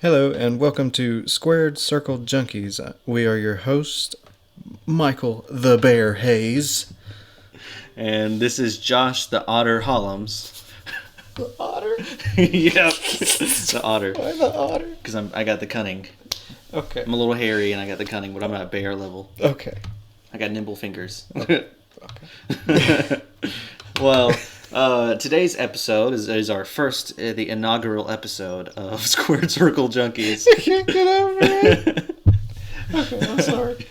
Hello and welcome to Squared Circle Junkies. We are your host, Michael the Bear Hayes. And this is Josh the Otter Hollums. The otter? Yep, the otter. Why the otter? Because I got the cunning. Okay. I'm a little hairy and I got the cunning, but I'm at bear level. Okay. I got nimble fingers. Okay. Well, today's episode is our first, the inaugural episode of Squared Circle Junkies. I can't get over it. Okay, I'm sorry.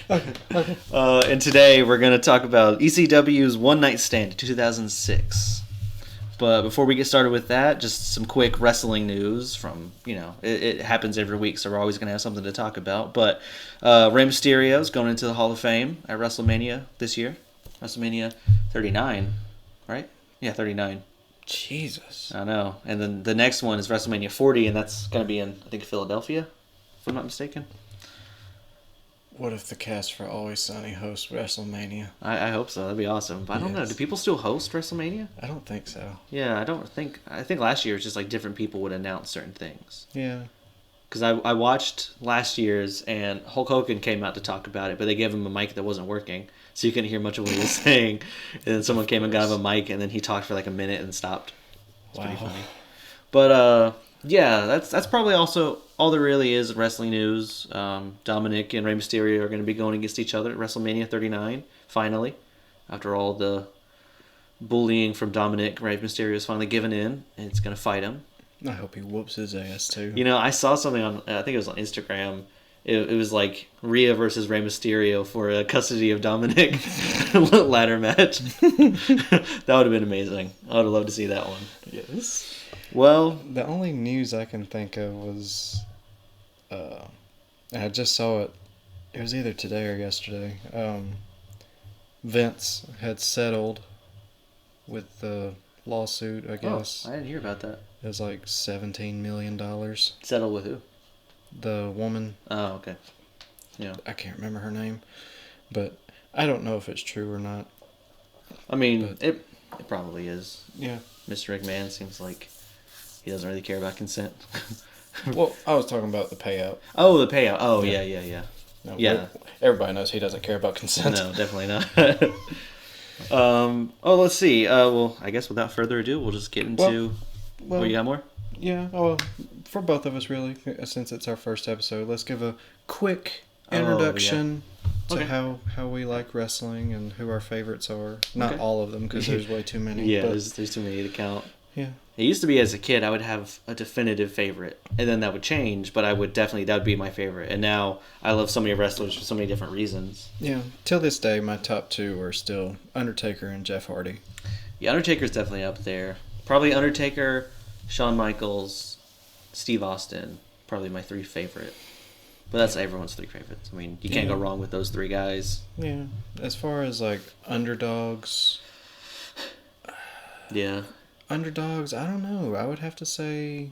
Okay. And today we're going to talk about E.C.W's One Night Stand in 2006. But before we get started with that, just some quick wrestling news from, it happens every week, so we're always going to have something to talk about. But Rey Mysterio's going into the Hall of Fame at WrestleMania this year. WrestleMania 39, right? Yeah, 39. Jesus. I know. And then the next one is WrestleMania 40, and that's going to be in, I think, Philadelphia, if I'm not mistaken. What if the cast for Always Sunny hosts WrestleMania? I hope so. That'd be awesome. But I don't know. Do people still host WrestleMania? I don't think so. Yeah, I think last year it was just like different people would announce certain things. Yeah. Because I watched last year's, and Hulk Hogan came out to talk about it, but they gave him a mic that wasn't working, so you couldn't hear much of what he was saying. And then someone came and got him a mic, and then he talked for like a minute and stopped. It's pretty funny. But yeah, that's probably also all there really is in wrestling news. Dominic and Rey Mysterio are going to be going against each other at WrestleMania 39, finally. After all the bullying from Dominic, Rey Mysterio is finally given in, and it's going to fight him. I hope he whoops his ass, too. I saw something on, I think it was on Instagram. It was like Rhea versus Rey Mysterio for custody of Dominic ladder match. That would have been amazing. I would have loved to see that one. Yes. Well, the only news I can think of was, I just saw it. It was either today or yesterday. Vince had settled with the lawsuit, I guess. Oh, I didn't hear about that. It was like $17 million. Settle with who? The woman. Oh, okay. Yeah. I can't remember her name, but I don't know if it's true or not. I mean, it probably is. Yeah. Mr. McMahon seems like he doesn't really care about consent. Well, I was talking about the payout. Oh, the payout. Oh, yeah. No, Yeah. Everybody knows he doesn't care about consent. No, definitely not. Let's see. Well, I guess without further ado, we'll just get into... Well, you got more? Yeah, for both of us, really, since it's our first episode, let's give a quick introduction to how we like wrestling and who our favorites are. Not all of them, because there's way too many. Yeah, there's too many to count. Yeah. It used to be as a kid, I would have a definitive favorite, and then that would change, but that would be my favorite. And now I love so many wrestlers for so many different reasons. Yeah, till this day, my top two are still Undertaker and Jeff Hardy. Yeah, Undertaker's definitely up there. Probably Undertaker, Shawn Michaels, Steve Austin, probably my three favorite. But that's everyone's three favorites. I mean, you can't go wrong with those three guys. Yeah, as far as like underdogs. Yeah. Underdogs, I don't know. I would have to say.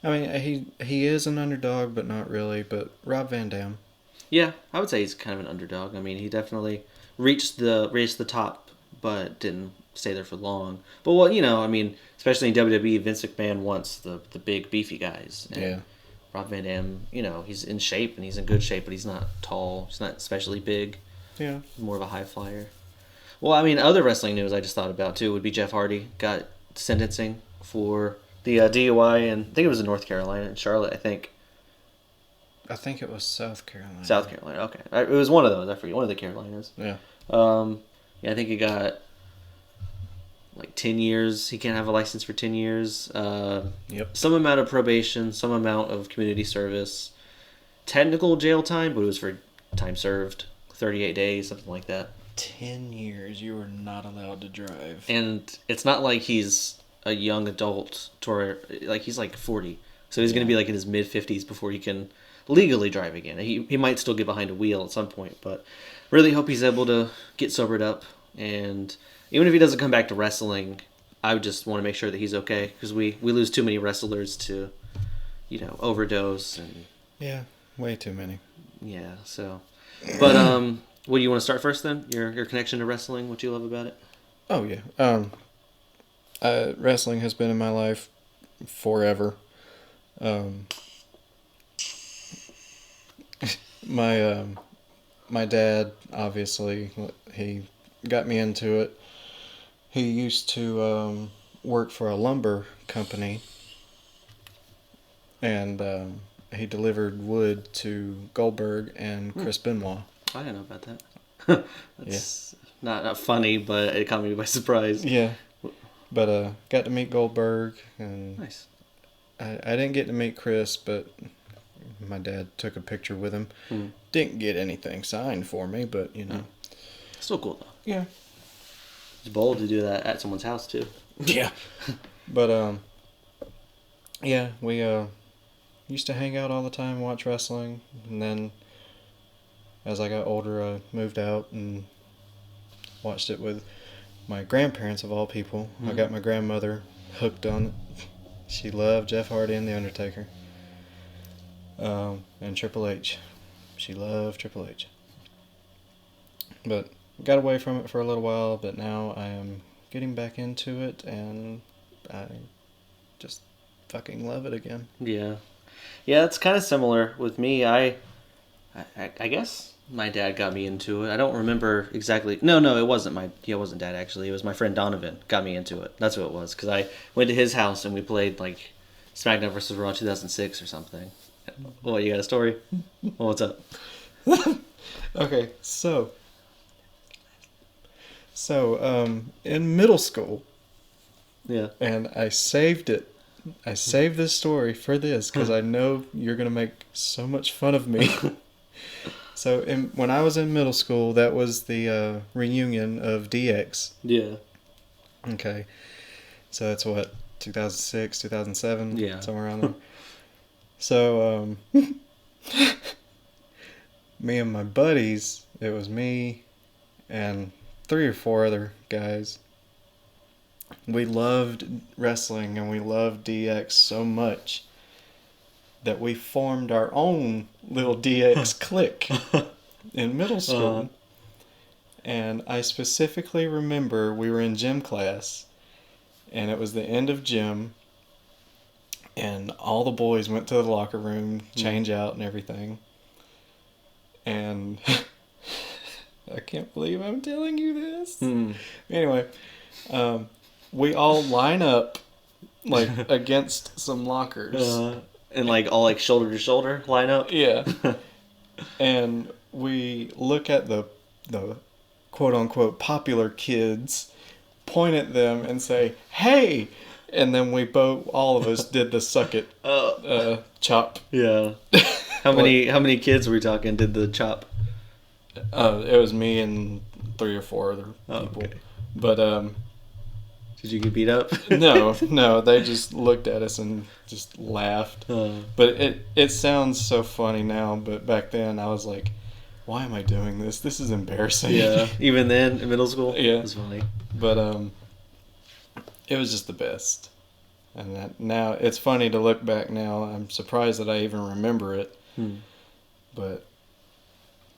I mean, he is an underdog, but not really. But Rob Van Dam. Yeah, I would say he's kind of an underdog. I mean, he definitely reached the top, but didn't stay there for long. But especially in WWE, Vince McMahon wants the big beefy guys. And yeah. Rob Van Dam, he's in shape and he's in good shape, but he's not tall. He's not especially big. Yeah. He's more of a high flyer. Well, I mean, other wrestling news I just thought about too would be Jeff Hardy got sentencing for the DUI, and I think it was in North Carolina, in Charlotte, I think. I think it was South Carolina. South Carolina, okay. It was one of those, I forget, one of the Carolinas. Yeah. I think he got like 10 years. He can't have a license for 10 years. Yep. Some amount of probation, some amount of community service. Technical jail time, but it was for time served. 38 days, something like that. 10 years you are not allowed to drive. And it's not like he's a young adult, he's like 40. So he's going to be like in his mid-50s before he can legally drive again. He might still get behind a wheel at some point, but really hope he's able to get sobered up. And even if he doesn't come back to wrestling, I would just want to make sure that he's okay, because we lose too many wrestlers to, overdose. And yeah, way too many. Yeah, so. But, what do you want to start first then? Your connection to wrestling, what you love about it? Oh, yeah. Wrestling has been in my life forever. Um, my my dad, obviously, he got me into it. He used to work for a lumber company, and he delivered wood to Goldberg and Chris Benoit. I didn't know about that. That's not funny, but it caught me by surprise. Yeah, but got to meet Goldberg, and nice. I didn't get to meet Chris, but my dad took a picture with him. Didn't get anything signed for me, but you know. Still cool though. Yeah. It's bold to do that at someone's house too. Yeah. But yeah, we used to hang out all the time, watch wrestling, and then as I got older, I moved out and watched it with my grandparents of all people. I got my grandmother hooked on it. She loved Jeff Hardy and The Undertaker. And Triple H. She loved Triple H. But got away from it for a little while, but now I am getting back into it, and I just fucking love it again. Yeah. Yeah, it's kind of similar with me. I guess my dad got me into it. I don't remember exactly. No, it wasn't it wasn't dad actually. It was my friend Donovan got me into it. That's what it was. Because I went to his house and we played like SmackDown vs. Raw 2006 or something. Well, you got a story? Well, what's up? Okay, so in middle school, yeah, and I saved it. I saved this story for this because I know you're gonna make so much fun of me. So when I was in middle school, that was the reunion of DX. Yeah. Okay, so that's what 2006, 2007, somewhere around there. So me and my buddies, it was me and 3 or 4 other guys. We loved wrestling and we loved DX so much that we formed our own little DX clique in middle school. And I specifically remember we were in gym class and it was the end of gym and all the boys went to the locker room, change out and everything. And I can't believe I'm telling you this. Anyway, we all line up like against some lockers. And like all like shoulder to shoulder line up. Yeah. And we look at the quote unquote popular kids, point at them and say, "Hey!" And then all of us did the suck it chop. Yeah. How many kids were we talking did the chop? It was me and 3 or 4 other people. Okay. But did you get beat up? No, they just looked at us and just laughed. But it sounds so funny now, but back then I was like, why am I doing this? This is embarrassing. Yeah. Even then in middle school? Yeah. It was funny. But it was just the best. And now it's funny to look back now. I'm surprised that I even remember it. But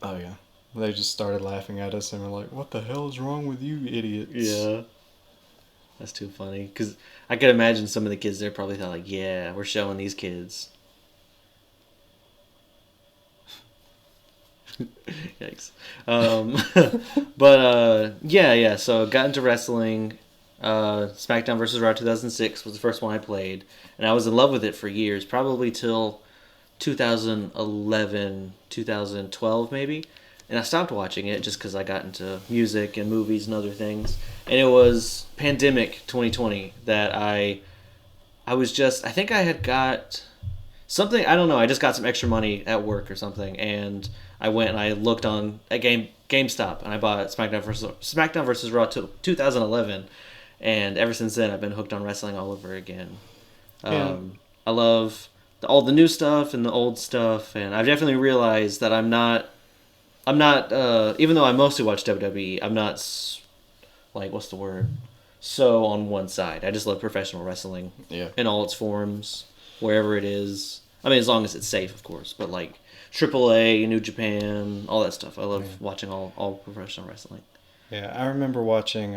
oh yeah. They just started laughing at us and were like, "What the hell is wrong with you idiots?" Yeah. That's too funny. Because I could imagine some of the kids there probably thought, like, yeah, we're showing these kids. Yikes. But, yeah. So got into wrestling. SmackDown vs. Raw 2006 was the first one I played. And I was in love with it for years. Probably till 2011, 2012 maybe. And I stopped watching it just because I got into music and movies and other things. And it was pandemic 2020 that I think I had got something, I don't know, I just got some extra money at work or something. And I went and I looked at GameStop and I bought SmackDown vs. Raw 2011. And ever since then, I've been hooked on wrestling all over again. I love all the new stuff and the old stuff. And I've definitely realized that I'm not, even though I mostly watch WWE, I'm not, like, what's the word? So on one side. I just love professional wrestling in all its forms, wherever it is. I mean, as long as it's safe, of course. But, like, AAA, New Japan, all that stuff. I love watching all professional wrestling. Yeah, I remember watching,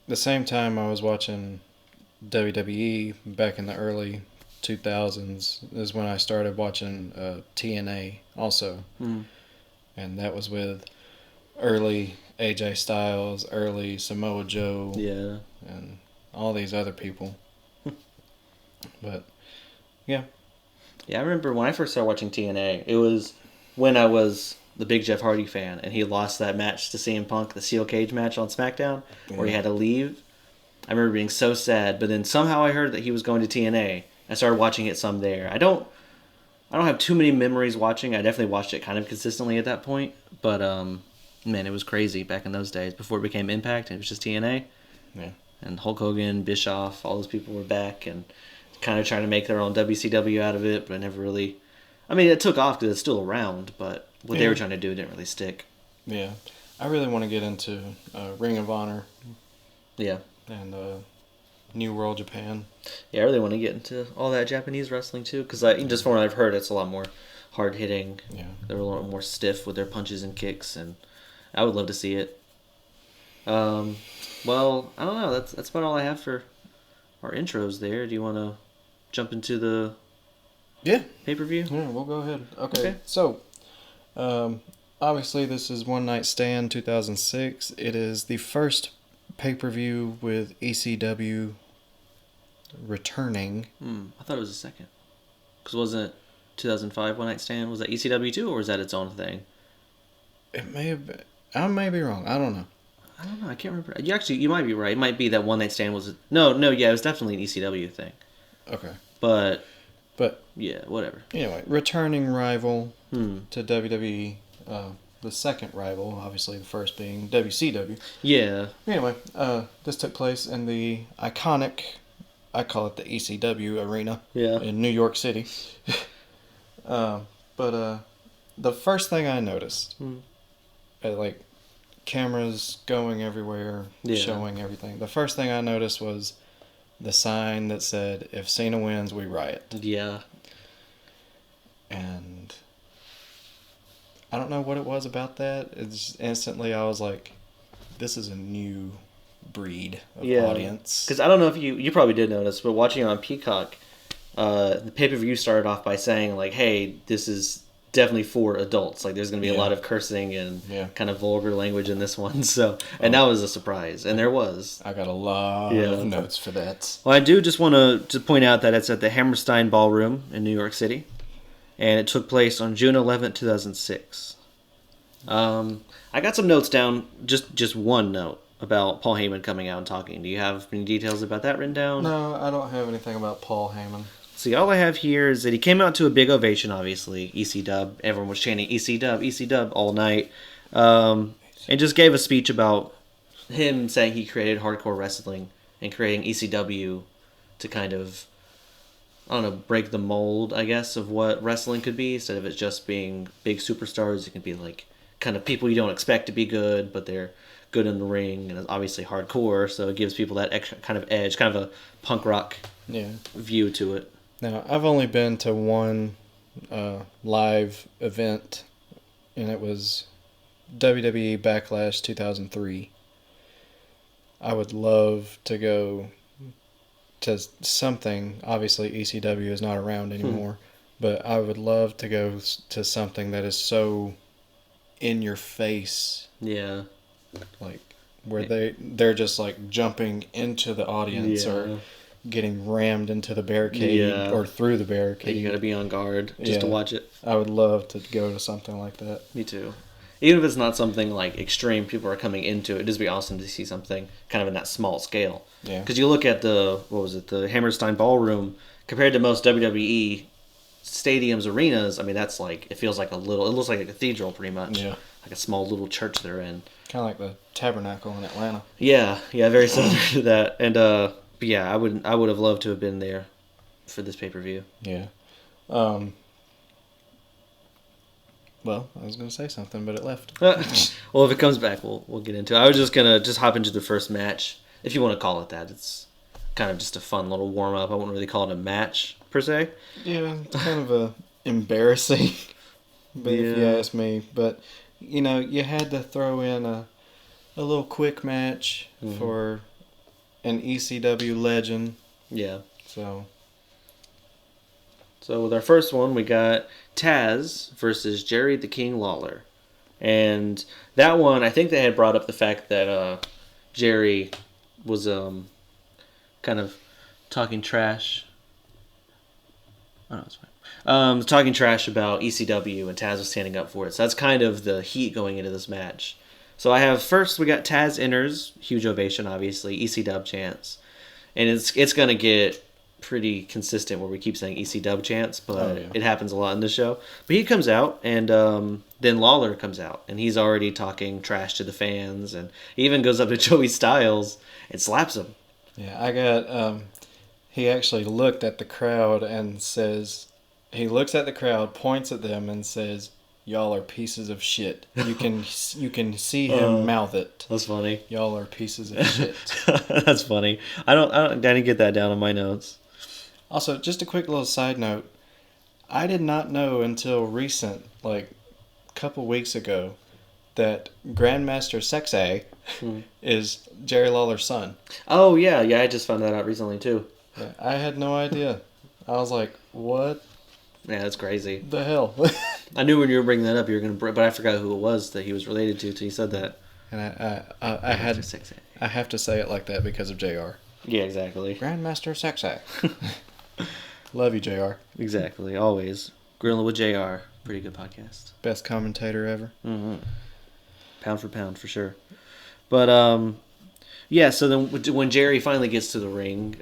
the same time I was watching WWE back in the early 2000s is when I started watching TNA also. And that was with early AJ Styles, early Samoa Joe, and all these other people. But yeah, I remember when I first started watching TNA. It was when I was the big Jeff Hardy fan, and he lost that match to CM Punk, the steel cage match on SmackDown, where he had to leave. I remember being so sad, but then somehow I heard that he was going to TNA. I started watching it some there. I don't have too many memories watching. I definitely watched it kind of consistently at that point, but man, it was crazy back in those days before it became Impact and it was just TNA. Yeah. And Hulk Hogan, Bischoff, all those people were back and kind of trying to make their own WCW out of it, but it never really. I mean, it took off because it's still around, but what they were trying to do didn't really stick. Yeah, I really want to get into Ring of Honor. Yeah. And New World Japan. Yeah, I really want to get into all that Japanese wrestling too, because just from what I've heard, it's a lot more hard hitting. Yeah. They're a lot more stiff with their punches and kicks, and I would love to see it. Well, I don't know. That's about all I have for our intros there. Do you want to jump into the pay-per-view? Yeah, we'll go ahead. Okay. So, obviously this is One Night Stand 2006. It is the first pay-per-view with E.C.W returning. I thought it was the second. Because wasn't it 2005 One Night Stand? Was that E.C.W too, or was that its own thing? It may have been. I may be wrong. I don't know. I can't remember. You might be right. It might be that One Night Stand was... No, it was definitely an E.C.W thing. Okay. But yeah, whatever. Anyway, returning rival to WWE. The second rival, obviously the first being WCW. Yeah. Anyway, this took place in the iconic, I call it the E.C.W arena in New York City. But the first thing I noticed, like cameras going everywhere, showing everything. The first thing I noticed was the sign that said, "If Cena wins, we riot." Yeah. And I don't know what it was about that. It's instantly I was like, this is a new breed of audience. Because I don't know if you probably did notice, but watching it on Peacock, the pay-per-view started off by saying, like, hey, this is definitely for adults. Like, there's going to be a lot of cursing and kind of vulgar language in this one. So, and that was a surprise. And there was. I got a lot of notes for that. Well, I do just want to point out that it's at the Hammerstein Ballroom in New York City. And it took place on June 11th, 2006. I got some notes down, just one note about Paul Heyman coming out and talking. Do you have any details about that written down? No, I don't have anything about Paul Heyman. See, all I have here is that he came out to a big ovation, obviously. E.C.Dub. Everyone was chanting E.C.Dub, E.C.Dub all night. And just gave a speech about him saying he created hardcore wrestling and creating E.C.W to kind of, I don't know, break the mold, I guess, of what wrestling could be. Instead of it just being big superstars, it can be like kind of people you don't expect to be good, but they're good in the ring, and it's obviously hardcore, so it gives people that extra kind of edge, kind of a punk rock view to it. Now, I've only been to one live event, and it was WWE Backlash 2003. I would love to go to something. Obviously, ECW is not around anymore, but I would love to go to something that is so in your face. Yeah. Like, where they're just like jumping into the audience or getting rammed into the barricade or through the barricade. You gotta be on guard just to watch it. I would love to go to something like that. Me too. Even if it's not something like extreme, people are coming into it. It'd just be awesome to see something kind of in that small scale. Yeah. Because you look at the Hammerstein Ballroom, compared to most WWE stadiums, arenas, I mean, that's like, it feels like it looks like a cathedral pretty much. Yeah. Like a small little church they're in. Kind of like the Tabernacle in Atlanta. Yeah, very similar to that. And, but yeah, I would have loved to have been there for this pay-per-view. Yeah. Well, I was going to say something, but it left. Well, if it comes back, we'll get into it. I was just going to hop into the first match, if you want to call it that. It's kind of just a fun little warm-up. I wouldn't really call it a match, per se. Yeah, it's kind of embarrassing, if you ask me. But, you know, you had to throw in a little quick match for an ECW legend Yeah. So with our first one, we got Taz versus Jerry the King Lawler. And that one, I think they had brought up the fact that Jerry was kind of talking trash. Oh, no, it's fine. Talking trash about E.C.W. and Taz was standing up for it. So that's kind of the heat going into this match. So I have first, we got Taz enters, huge ovation, obviously, E.C.Dub chants. And it's going to get pretty consistent where we keep saying E.C.Dub chants, but it happens a lot in the show. But he comes out, and then Lawler comes out, and he's already talking trash to the fans, and he even goes up to Joey Styles and slaps him. Yeah, I got, he actually looked at the crowd and says, he looks at the crowd, points at them, and says, "Y'all are pieces of shit." You can see him mouth it. That's funny. Y'all are pieces of shit. That's funny. I didn't get that down on my notes. Also, just a quick little side note. I did not know until recent, like a couple weeks ago, that Grandmaster Sexay is Jerry Lawler's son. Oh, yeah. Yeah, I just found that out recently, too. Yeah, I had no idea. I was like, what? Yeah, that's crazy. The hell? I knew when you were bringing that up, you were gonna, but I forgot who it was that he was related to. Till you said that. And I have to say it like that because of JR. Yeah, exactly. Grandmaster Sexay. Love you, JR. Exactly, always grilling with JR. Pretty good podcast. Best commentator ever. Mm-hmm. Pound for pound, for sure. But yeah. So then, when Jerry finally gets to the ring,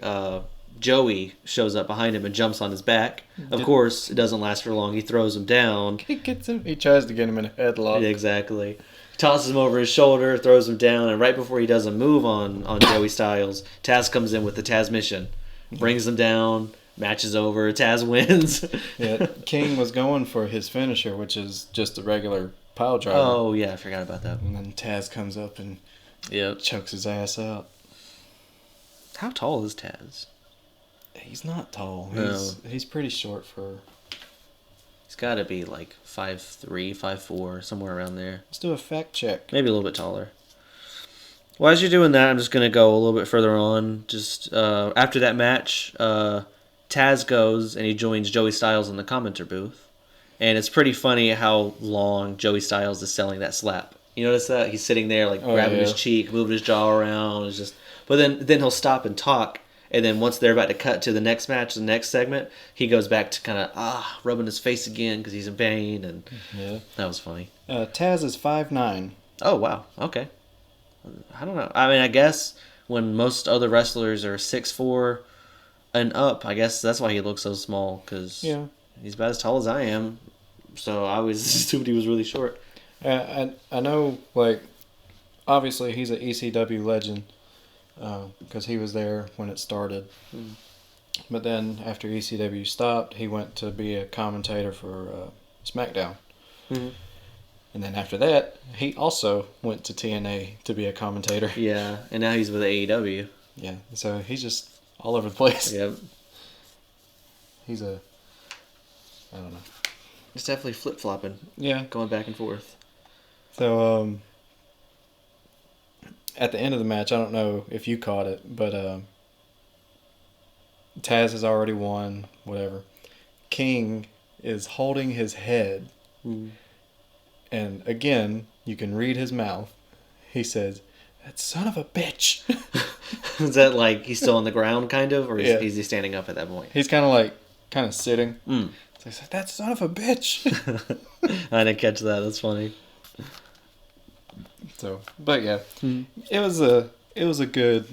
Joey shows up behind him and jumps on his back. Of course, it doesn't last for long. He throws him down. He gets him. He tries to get him in a headlock. Yeah, exactly. Tosses him over his shoulder, throws him down, and right before he does a move on Joey Styles, Taz comes in with the Taz mission, brings him down. Match is over. Taz wins. Yeah, King was going for his finisher, which is just a regular pile driver. Oh yeah, I forgot about that. And then Taz comes up and chokes his ass out. How tall is Taz? He's not tall. He's pretty short for. He's got to be like 5'3", 5'4", somewhere around there. Let's do a fact check. Maybe a little bit taller. Well, as you're doing that, I'm just going to go a little bit further on. Just after that match, Taz goes and he joins Joey Styles in the commenter booth. And it's pretty funny how long Joey Styles is selling that slap. You notice that? He's sitting there like grabbing his cheek, moving his jaw around. It's just, but then he'll stop and talk. And then once they're about to cut to the next match, the next segment, he goes back to kind of rubbing his face again because he's in pain, and that was funny. Taz is 5'9". Oh wow, okay. I don't know. I mean, I guess when most other wrestlers are 6'4" and up, I guess that's why he looks so small because he's about as tall as I am. So I always assumed he was really short. I know, like, obviously he's an E.C.W. legend. Because he was there when it started. But then after E.C.W. stopped, he went to be a commentator for SmackDown. And then after that, he also went to TNA to be a commentator. Yeah, and now he's with AEW. Yeah, so he's just all over the place. Yep. He's I don't know. He's definitely flip-flopping. Yeah. Going back and forth. So, at the end of the match, I don't know if you caught it, but Taz has already won, whatever. King is holding his head. And again, you can read his mouth. He says, "That son of a bitch." Is that like he's still on the ground, kind of? Or is he standing up at that point? He's kind of sitting. So he said, "That son of a bitch." I didn't catch that. That's funny. So, but yeah, it was a good,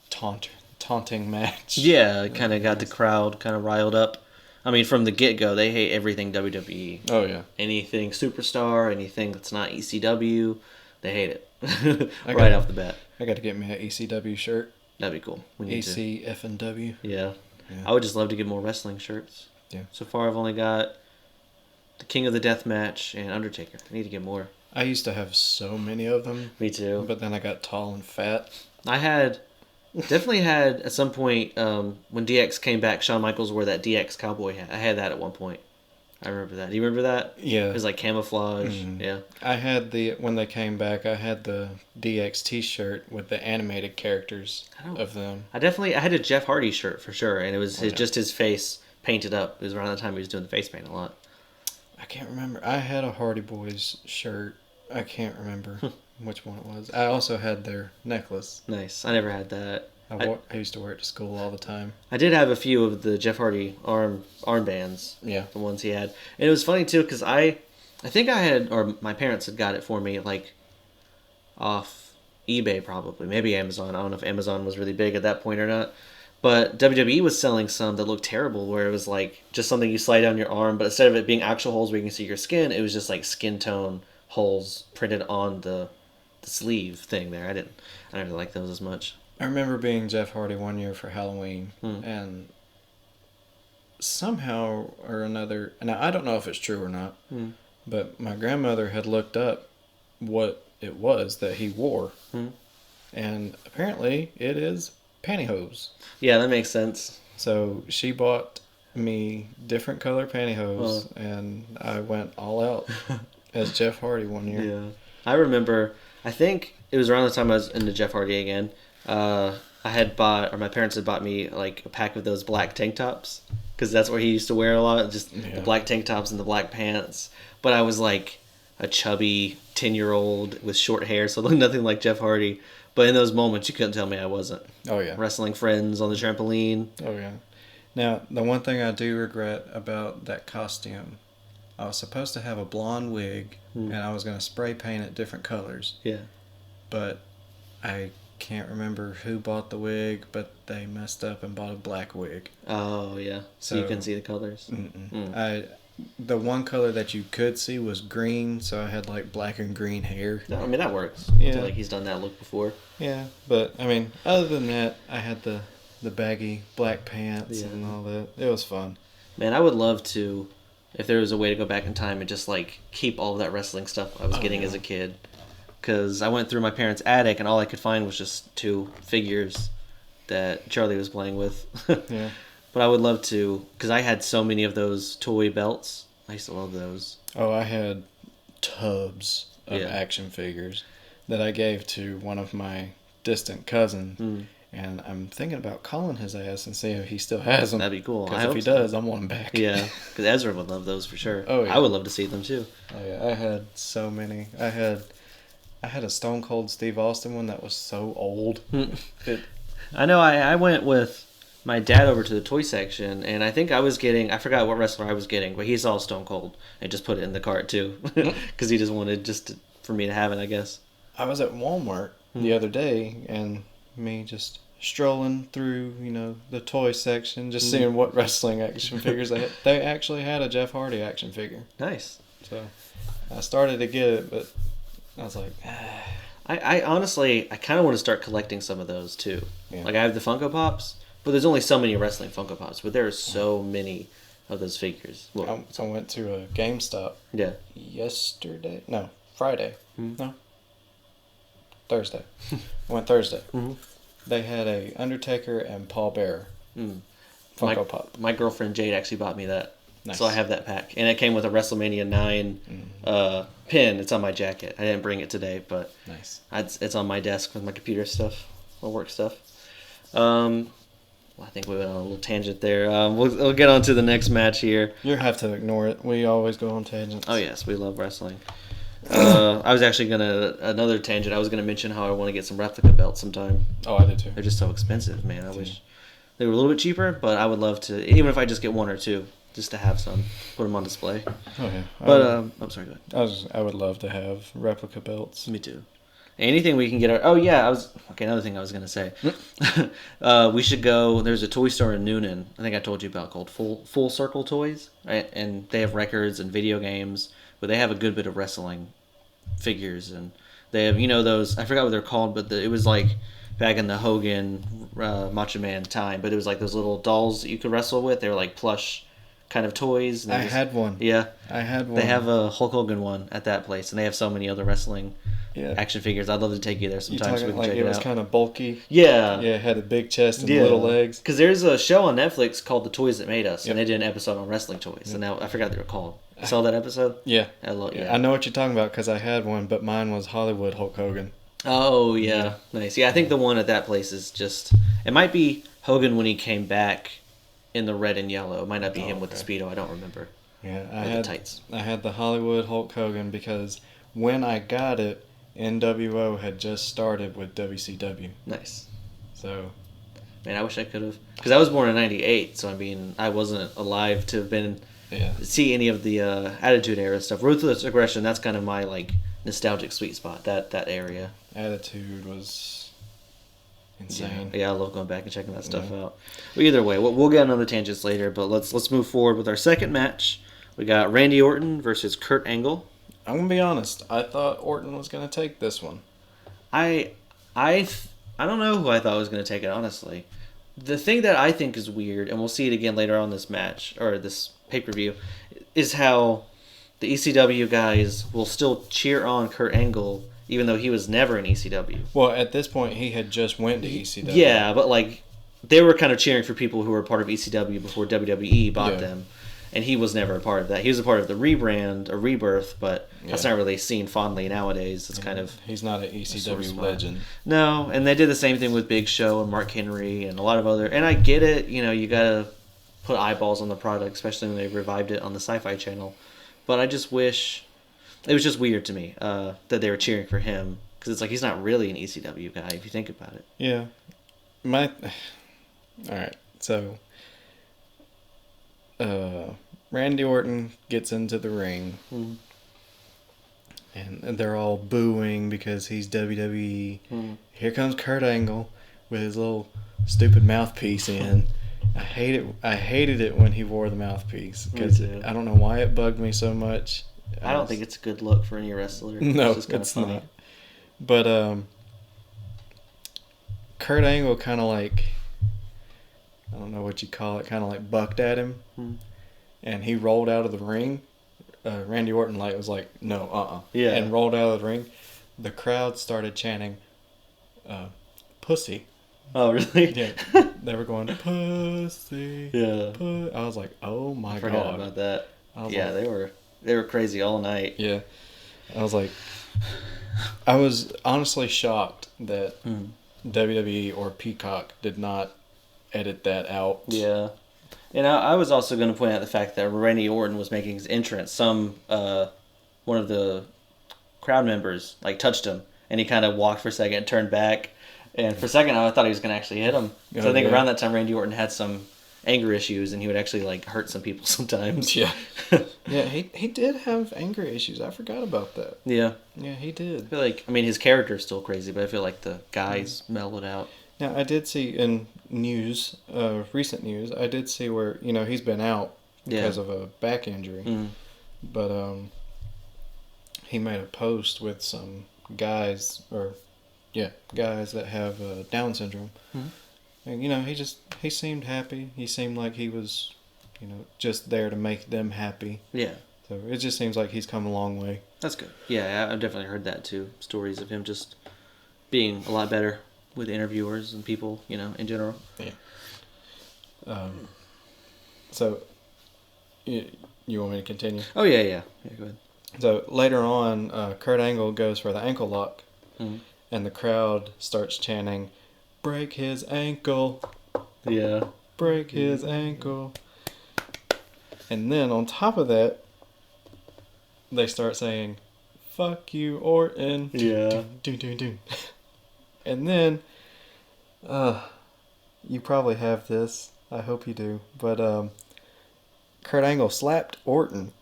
taunting match. Yeah, it kind of got the crowd kind of riled up. I mean, from the get-go, they hate everything WWE. Oh, yeah. Anything Superstar, anything that's not E.C.W, they hate it. Right off the bat. I got to get me an E.C.W shirt. That'd be cool. We need E.C.F.N.W. Yeah. I would just love to get more wrestling shirts. Yeah. So far, I've only got the King of the Death Match and Undertaker. I need to get more. I used to have so many of them. Me too. But then I got tall and fat. I definitely had at some point when DX came back, Shawn Michaels wore that DX cowboy hat. I had that at one point. I remember that. Do you remember that? Yeah. It was like camouflage. Mm-hmm. Yeah. I had when they came back, I had the DX t-shirt with the animated characters of them. I had a Jeff Hardy shirt for sure, and it was just his face painted up. It was around the time he was doing the face paint a lot. I can't remember. I had a Hardy Boys shirt. I can't remember which one it was. I also had their necklace. Nice. I never had that. I used to wear it to school all the time. I did have a few of the Jeff Hardy armbands. Yeah. The ones he had. And it was funny, too, because I think I had, or my parents had got it for me, like, off eBay probably. Maybe Amazon. I don't know if Amazon was really big at that point or not. But WWE was selling some that looked terrible, where it was, like, just something you slide down your arm, but instead of it being actual holes where you can see your skin, it was just, like, skin tone holes printed on the sleeve thing there. I didn't really like those as much. I remember being Jeff Hardy one year for Halloween, and somehow or another, now I don't know if it's true or not, but my grandmother had looked up what it was that he wore, and apparently it is pantyhose. Yeah, that makes sense. So she bought me different color pantyhose, and I went all out as Jeff Hardy one year. Yeah, I remember. I think it was around the time I was into Jeff Hardy again. My parents had bought me like a pack of those black tank tops because that's what he used to wear a lot, just the black tank tops and the black pants. But I was like a chubby 10-year-old with short hair, so I looked nothing like Jeff Hardy. But in those moments, you couldn't tell me I wasn't. Oh yeah, wrestling friends on the trampoline. Oh yeah. Now the one thing I do regret about that costume, I was supposed to have a blonde wig, and I was going to spray paint it different colors. Yeah. But I can't remember who bought the wig, but they messed up and bought a black wig. Oh yeah, so you couldn't see the colors. The one color that you could see was green, so I had like black and green hair. No, I mean that works. Yeah. I feel like he's done that look before. Yeah, but I mean, other than that, I had the baggy black pants and all that. It was fun. Man, I would love to, if there was a way to go back in time and just like keep all of that wrestling stuff I was getting as a kid. Because I went through my parents' attic and all I could find was just 2 figures that Charlie was playing with. Yeah. But I would love to, because I had so many of those toy belts. I used to love those. Oh, I had tubs of action figures that I gave to one of my distant cousins. And I'm thinking about calling his ass and seeing if he still has them. That'd be cool. Because if he does, I want them back. Yeah, because Ezra would love those for sure. Oh, yeah. I would love to see them too. Oh, yeah. I had so many. I had a Stone Cold Steve Austin one that was so old. I know. I went with my dad over to the toy section, and I think I forgot what wrestler I was getting, but he saw Stone Cold and just put it in the cart too, because he just wanted for me to have it, I guess. I was at Walmart the other day, and me just strolling through, the toy section, just seeing what wrestling action figures they had. They actually had a Jeff Hardy action figure. Nice. So I started to get it, but I was like, I honestly, I kind of want to start collecting some of those too. Yeah. Like I have the Funko Pops, but there's only so many wrestling Funko Pops, but there are so many of those figures. Well, I went to a GameStop Friday. No, Thursday. I went Thursday. They had a Undertaker and Paul Bearer Funko Pop. My girlfriend Jade actually bought me that. Nice. So I have that pack. And it came with a WrestleMania 9 pin. It's on my jacket. I didn't bring it today, but nice. It's on my desk with my computer stuff, my work stuff. I think we went on a little tangent there. We'll get on to the next match here. You have to ignore it. We always go on tangents. Oh, yes. We love wrestling. I was actually another tangent. I was going to mention how I want to get some replica belts sometime. Oh, I did too. They're just so expensive, man. I wish they were a little bit cheaper, but I would love to, even if I just get 1 or 2. Just to have some, put them on display. Oh yeah. But I'm sorry. Go ahead. I would love to have replica belts. Me too. Anything we can get. Another thing I was gonna say. We should go. There's a toy store in Noonan. I think I told you about, called Full Circle Toys, right? And they have records and video games, but they have a good bit of wrestling figures, and they have those. I forgot what they're called, but it was like back in the Hogan Macho Man time. But it was like those little dolls that you could wrestle with. They were like plush kind of toys. And I had one. Yeah. I had one. They have a Hulk Hogan one at that place, and they have so many other wrestling action figures. I'd love to take you there sometime so we can check it out. It was kind of bulky. Yeah. Yeah, it had a big chest and little legs. Because there's a show on Netflix called The Toys That Made Us, and they did an episode on wrestling toys. And now I forgot what they were called. You saw that episode? Yeah. I know what you're talking about because I had one, but mine was Hollywood Hulk Hogan. Oh, yeah. Nice. Yeah, I think the one at that place is just... It might be Hogan when he came back in the red and yellow. It might not be him with the Speedo. I don't remember. Yeah, the tights. I had the Hollywood Hulk Hogan because when I got it, NWO had just started with WCW. Nice. So... Man, I wish I could have... Because I was born in 98, so I mean, I wasn't alive to have been... see any of the Attitude Era stuff. Ruthless Aggression, that's kind of my, like, nostalgic sweet spot, that area. Attitude was insane. Yeah, I love going back and checking that stuff out. But either way, we'll get on other tangents later, but let's move forward with our second match. We got Randy Orton versus Kurt Angle. I'm going to be honest. I thought Orton was going to take this one. I don't know who I thought was going to take it, honestly. The thing that I think is weird, and we'll see it again later on this match, or this pay-per-view, is how the ECW guys will still cheer on Kurt Angle even though he was never in ECW. Well, at this point, he had just went to ECW. Yeah, but like they were kind of cheering for people who were part of ECW before WWE bought them, and he was never a part of that. He was a part of the rebrand or rebirth, but that's not really seen fondly nowadays. It's kind of he's not an ECW legend. No, and they did the same thing with Big Show and Mark Henry and a lot of other. And I get it, you gotta put eyeballs on the product, especially when they revived it on the Sci-Fi Channel. But I just wish it was just weird to me that they were cheering for him because it's like he's not really an ECW guy if you think about it. Yeah, all right. So, Randy Orton gets into the ring, and they're all booing because he's WWE. Here comes Kurt Angle with his little stupid mouthpiece in. I hated it when he wore the mouthpiece because I don't know why it bugged me so much. I don't think it's a good look for any wrestler. No, it's not. But Kurt Angle kind of like, I don't know what you call it, kind of like bucked at him, and he rolled out of the ring. Randy Orton was like, no, and rolled out of the ring. The crowd started chanting, "Pussy." Oh, really? Yeah. They were going, "Pussy." Yeah. I was like, oh my God. I forgot about that. They were crazy all night. Yeah. I was like, I was honestly shocked that WWE or Peacock did not edit that out. Yeah. And I was also going to point out the fact that Randy Orton was making his entrance. One of the crowd members touched him, and he kind of walked for a second and turned back. And for a second, I thought he was going to actually hit him. So I think around that time, Randy Orton had some anger issues, and he would actually hurt some people sometimes. Yeah, yeah, he did have anger issues. I forgot about that. Yeah, he did. I feel his character is still crazy, but I feel like the guys mellowed out. Now I did see in news, recent news, I did see where he's been out because of a back injury, but he made a post with some guys guys that have Down syndrome. And, he seemed happy. He seemed like he was, just there to make them happy. Yeah. So it just seems like he's come a long way. That's good. Yeah, I've definitely heard that too. Stories of him just being a lot better with interviewers and people, in general. Yeah. So, you want me to continue? Oh, yeah. Yeah, go ahead. So later on, Kurt Angle goes for the ankle lock. And the crowd starts chanting, "Break his ankle." Yeah. Break his ankle. And then on top of that, they start saying, "Fuck you, Orton." Yeah. Doom. And then, you probably have this. I hope you do. But Kurt Angle slapped Orton.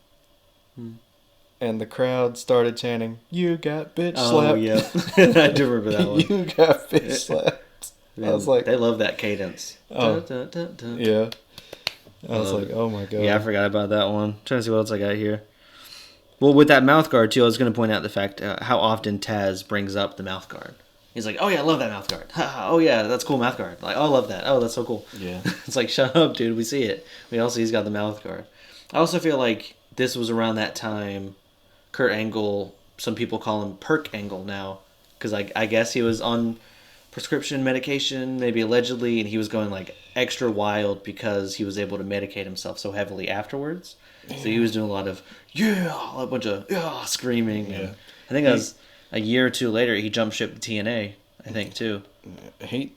And the crowd started chanting, "You got bitch slapped." Oh, yeah. I do remember that one. You got bitch slapped. Man, I was like... They love that cadence. Oh, yeah. I was like, oh, my God. Yeah, I forgot about that one. I'm trying to see what else I got here. Well, with that mouth guard, too, I was going to point out the fact how often Taz brings up the mouth guard. He's like, "Oh, yeah, I love that mouth guard. Oh, yeah, that's cool mouth guard. Oh, I love that. Oh, that's so cool." Yeah. It's like, shut up, dude. We see it. We all see he's got the mouth guard. I also feel like this was around that time Kurt Angle some people call him Perk Angle now, because I guess he was on prescription medication, maybe allegedly, and he was going like extra wild because he was able to medicate himself so heavily afterwards. Yeah. So he was doing a lot of a bunch of screaming. Yeah. And I think that was a year or two later he jumped ship to TNA. I think too.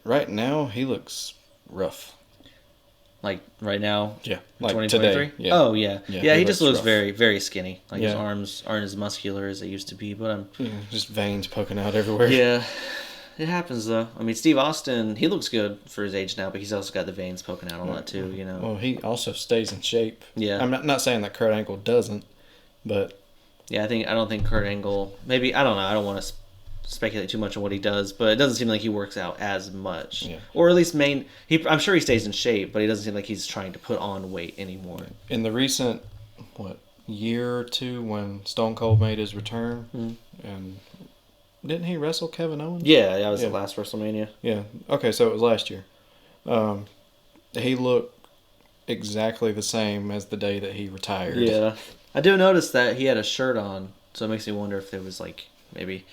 Right now he looks rough. Like right now? Yeah. Like 2023? Yeah. Oh, yeah. Yeah, he just looks rough. Very, very skinny. Like his arms aren't as muscular as they used to be, but just veins poking out everywhere. Yeah. It happens, though. I mean, Steve Austin, he looks good for his age now, but he's also got the veins poking out a lot, too, you know. Well, he also stays in shape. Yeah. I'm not saying that Kurt Angle doesn't, but... Yeah, I don't think Kurt Angle... Maybe, I don't know. I don't want to speculate too much on what he does, but it doesn't seem like he works out as much. Yeah. Or at least I'm sure he stays in shape, but he doesn't seem like he's trying to put on weight anymore. In the recent, year or two when Stone Cold made his return, and... Didn't he wrestle Kevin Owens? Yeah, that was the last WrestleMania. Yeah. Okay, so it was last year. He looked exactly the same as the day that he retired. Yeah. I do notice that he had a shirt on, so it makes me wonder if there was maybe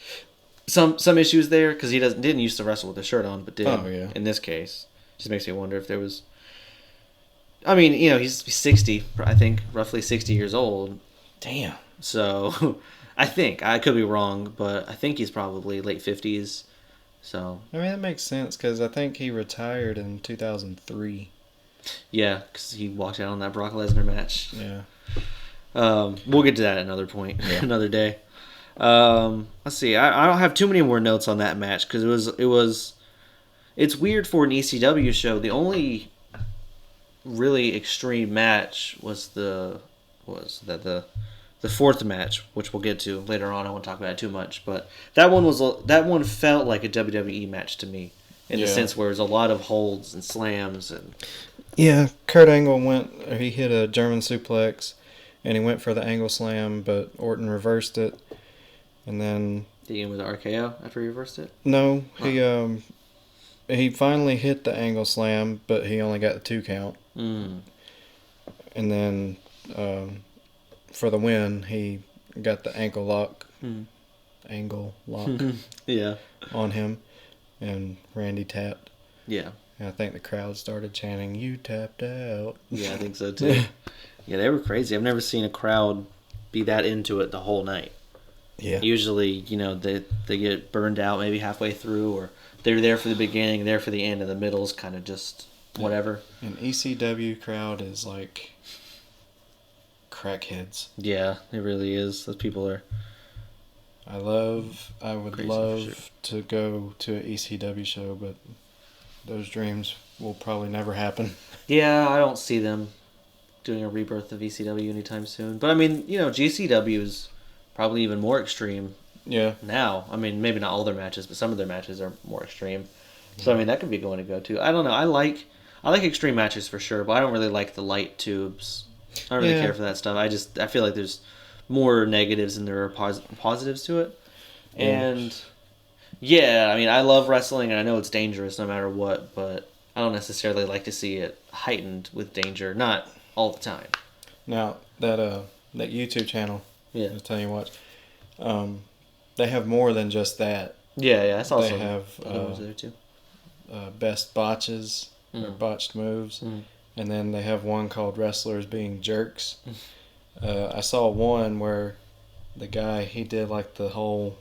some issues there, because he didn't used to wrestle with a shirt on, but did in this case. Just makes me wonder if there was... I mean, he's 60, I think, roughly 60 years old. Damn. So... I think. I could be wrong, but I think he's probably late 50s. So. I mean, that makes sense, because I think he retired in 2003. Yeah, because he walked out on that Brock Lesnar match. Yeah. We'll get to that at another point, another day. Let's see. I don't have too many more notes on that match, because it's weird for an ECW show. The only really extreme match was the fourth match, which we'll get to later on. I won't talk about it too much, but that one felt like a WWE match to me, in the sense where it was a lot of holds and slams and. Yeah, Kurt Angle he hit a German suplex, and he went for the angle slam, but Orton reversed it, and then. Did he end with the RKO after he reversed it? No, he finally hit the angle slam, but he only got the 2 count. Mm. And then. For the win, he got the ankle lock, yeah, on him, and Randy tapped. Yeah, and I think the crowd started chanting, "You tapped out." Yeah, I think so too. Yeah, they were crazy. I've never seen a crowd be that into it the whole night. Yeah, usually they get burned out maybe halfway through, or they're there for the beginning, there for the end, and the middle's kind of just whatever. An E.C.W crowd is like. Crackheads. Yeah, it really is. Those people are. I would love to go to an E.C.W show, but those dreams will probably never happen. Yeah, I don't see them doing a rebirth of E.C.W anytime soon. But I mean, G.C.W is probably even more extreme. Yeah. Now, I mean, maybe not all their matches, but some of their matches are more extreme. So I mean, that could be going to go too. I don't know. I like extreme matches for sure, but I don't really like the light tubes. I don't really care for that stuff. I feel like there's more negatives than there are positives to it. And I mean, I love wrestling, and I know it's dangerous no matter what, but I don't necessarily like to see it heightened with danger. Not all the time. Now that YouTube channel, I was telling you what, they have more than just that. Yeah, I saw they some have other ones there too. Best botches or botched moves. And then they have one called Wrestlers Being Jerks. I saw one where the guy, he did like the whole...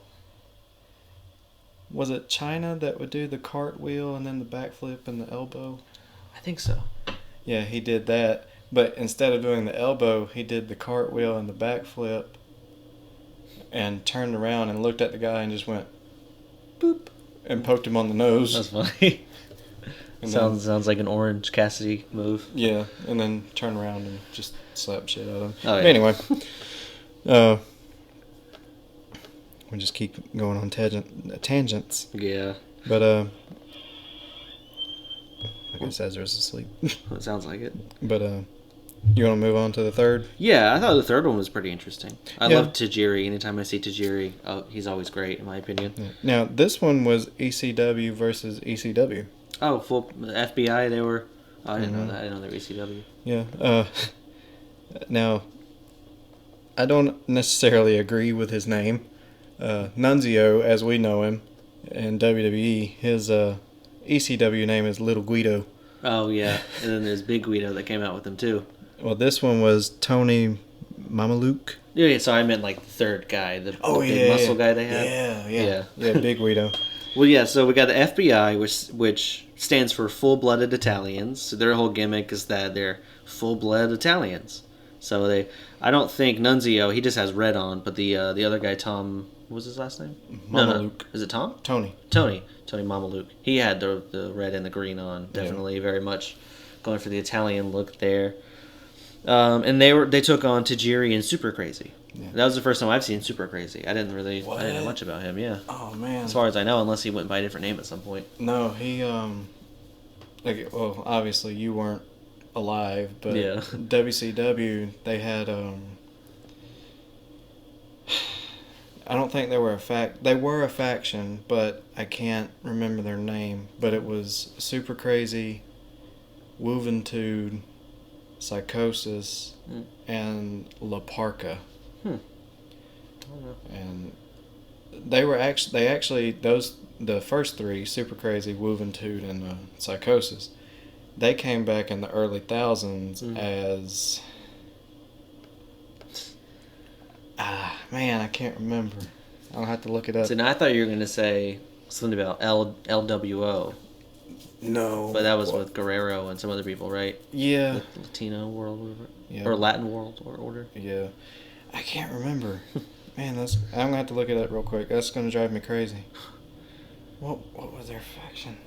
Was it China that would do the cartwheel and then the backflip and the elbow? I think so. Yeah, he did that. But instead of doing the elbow, he did the cartwheel and the backflip and turned around and looked at the guy and just went, boop, and poked him on the nose. That's funny. Sounds like an Orange Cassidy move. Yeah, and then turn around and just slap shit out of him. Oh, yeah. Anyway, we just keep going on tangents. Yeah. But I guess Ezra's asleep. It sounds like it. But you want to move on to the third? Yeah, I thought the third one was pretty interesting. I love Tajiri. Anytime I see Tajiri, he's always great in my opinion. Yeah. Now this one was E.C.W versus E.C.W. Oh, full FBI, they were... Oh, I didn't know that. I didn't know they were E.C.W. Yeah. Now, I don't necessarily agree with his name. Nunzio, as we know him in WWE, his ECW name is Little Guido. Oh, yeah. And then there's Big Guido that came out with him, too. Well, this one was Tony Mamaluke. Yeah, so I meant like the third guy, the big muscle guy they had. Yeah, Big Guido. Well, yeah, so we got the FBI, which stands for Full-Blooded Italians. So their whole gimmick is that they're full-blooded Italians. So I don't think Nunzio, he just has red on, but the other guy, Tom, what was his last name? Mamaluke. No. Is it Tom? Tony Mamaluke. He had the red and the green on, definitely very much going for the Italian look there. And they took on Tajiri and Super Crazy. Yeah. That was the first time I've seen Super Crazy. I didn't know much about him. Yeah. Oh man. As far as I know, unless he went by a different name at some point. No, he well, obviously you weren't alive, but WCW, they had I don't think they were a faction, but I can't remember their name, but it was Super Crazy, Juventud, Psychosis, and La Parka. And they actually the first three, Super Crazy, Juventud, and Psychosis, they came back in the early thousands as man, I can't remember. I'll have to look it up. So now I thought you were going to say something about LWO. No. But that was with Guerrero and some other people, right? Yeah. The Latino World Order? Yeah. Or Latin World Order? Yeah. I can't remember. Man, I'm going to have to look it up real quick. That's going to drive me crazy. What was their faction?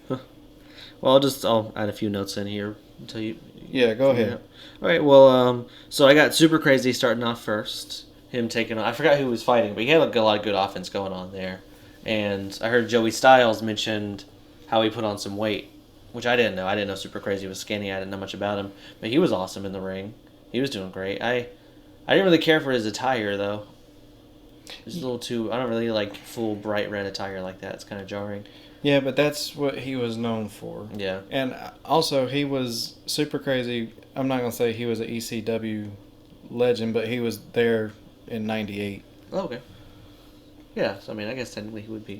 Well, I'll add a few notes in here until you... Yeah, go ahead. All right, well, so I got Super Crazy starting off first. Him taking on... I forgot who he was fighting, but he had a lot of good offense going on there. And I heard Joey Styles mentioned how he put on some weight, which I didn't know. I didn't know Super Crazy was skinny. I didn't know much about him. But he was awesome in the ring. He was doing great. I didn't really care for his attire, though. It was a little too... I don't really like full bright red attire like that. It's kind of jarring. Yeah, but that's what he was known for. Yeah. And also, he was Super Crazy. I'm not going to say he was an ECW legend, but he was there in 98. Oh, okay. Yeah, so I mean, I guess technically he would be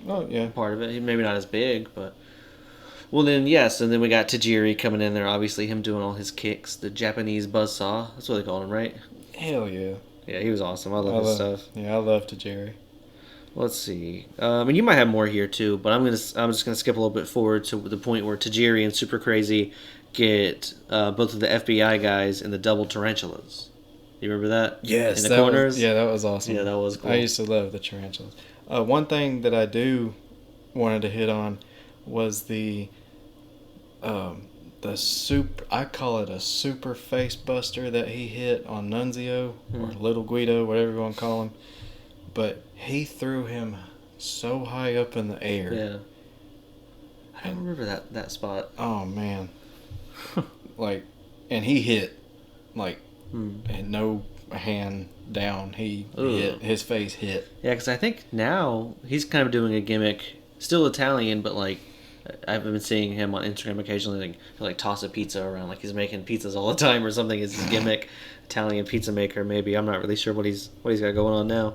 part of it. He maybe not as big, but... Well, then, yes, and then we got Tajiri coming in there, obviously, him doing all his kicks, the Japanese buzzsaw. That's what they called him, right? Hell yeah. Yeah, he was awesome. I love his stuff. Yeah, I love Tajiri. Let's see. And you might have more here, too, but I'm just going to skip a little bit forward to the point where Tajiri and Super Crazy get both of the FBI guys in the double tarantulas. You remember that? Yes. In the corners? That was awesome. Yeah, that was cool. I used to love the tarantulas. One thing that I do wanted to hit on was the I call it a super face buster that he hit on Nunzio or Little Guido, whatever you want to call him. But he threw him so high up in the air. Yeah. I don't remember that spot. Oh man. And he hit and no hand down. He hit, his face hit. Yeah, because I think now he's kind of doing a gimmick, still Italian, but I've been seeing him on Instagram occasionally, toss a pizza around, like he's making pizzas all the time or something. Is his gimmick, Italian pizza maker? Maybe, I'm not really sure what he's got going on now.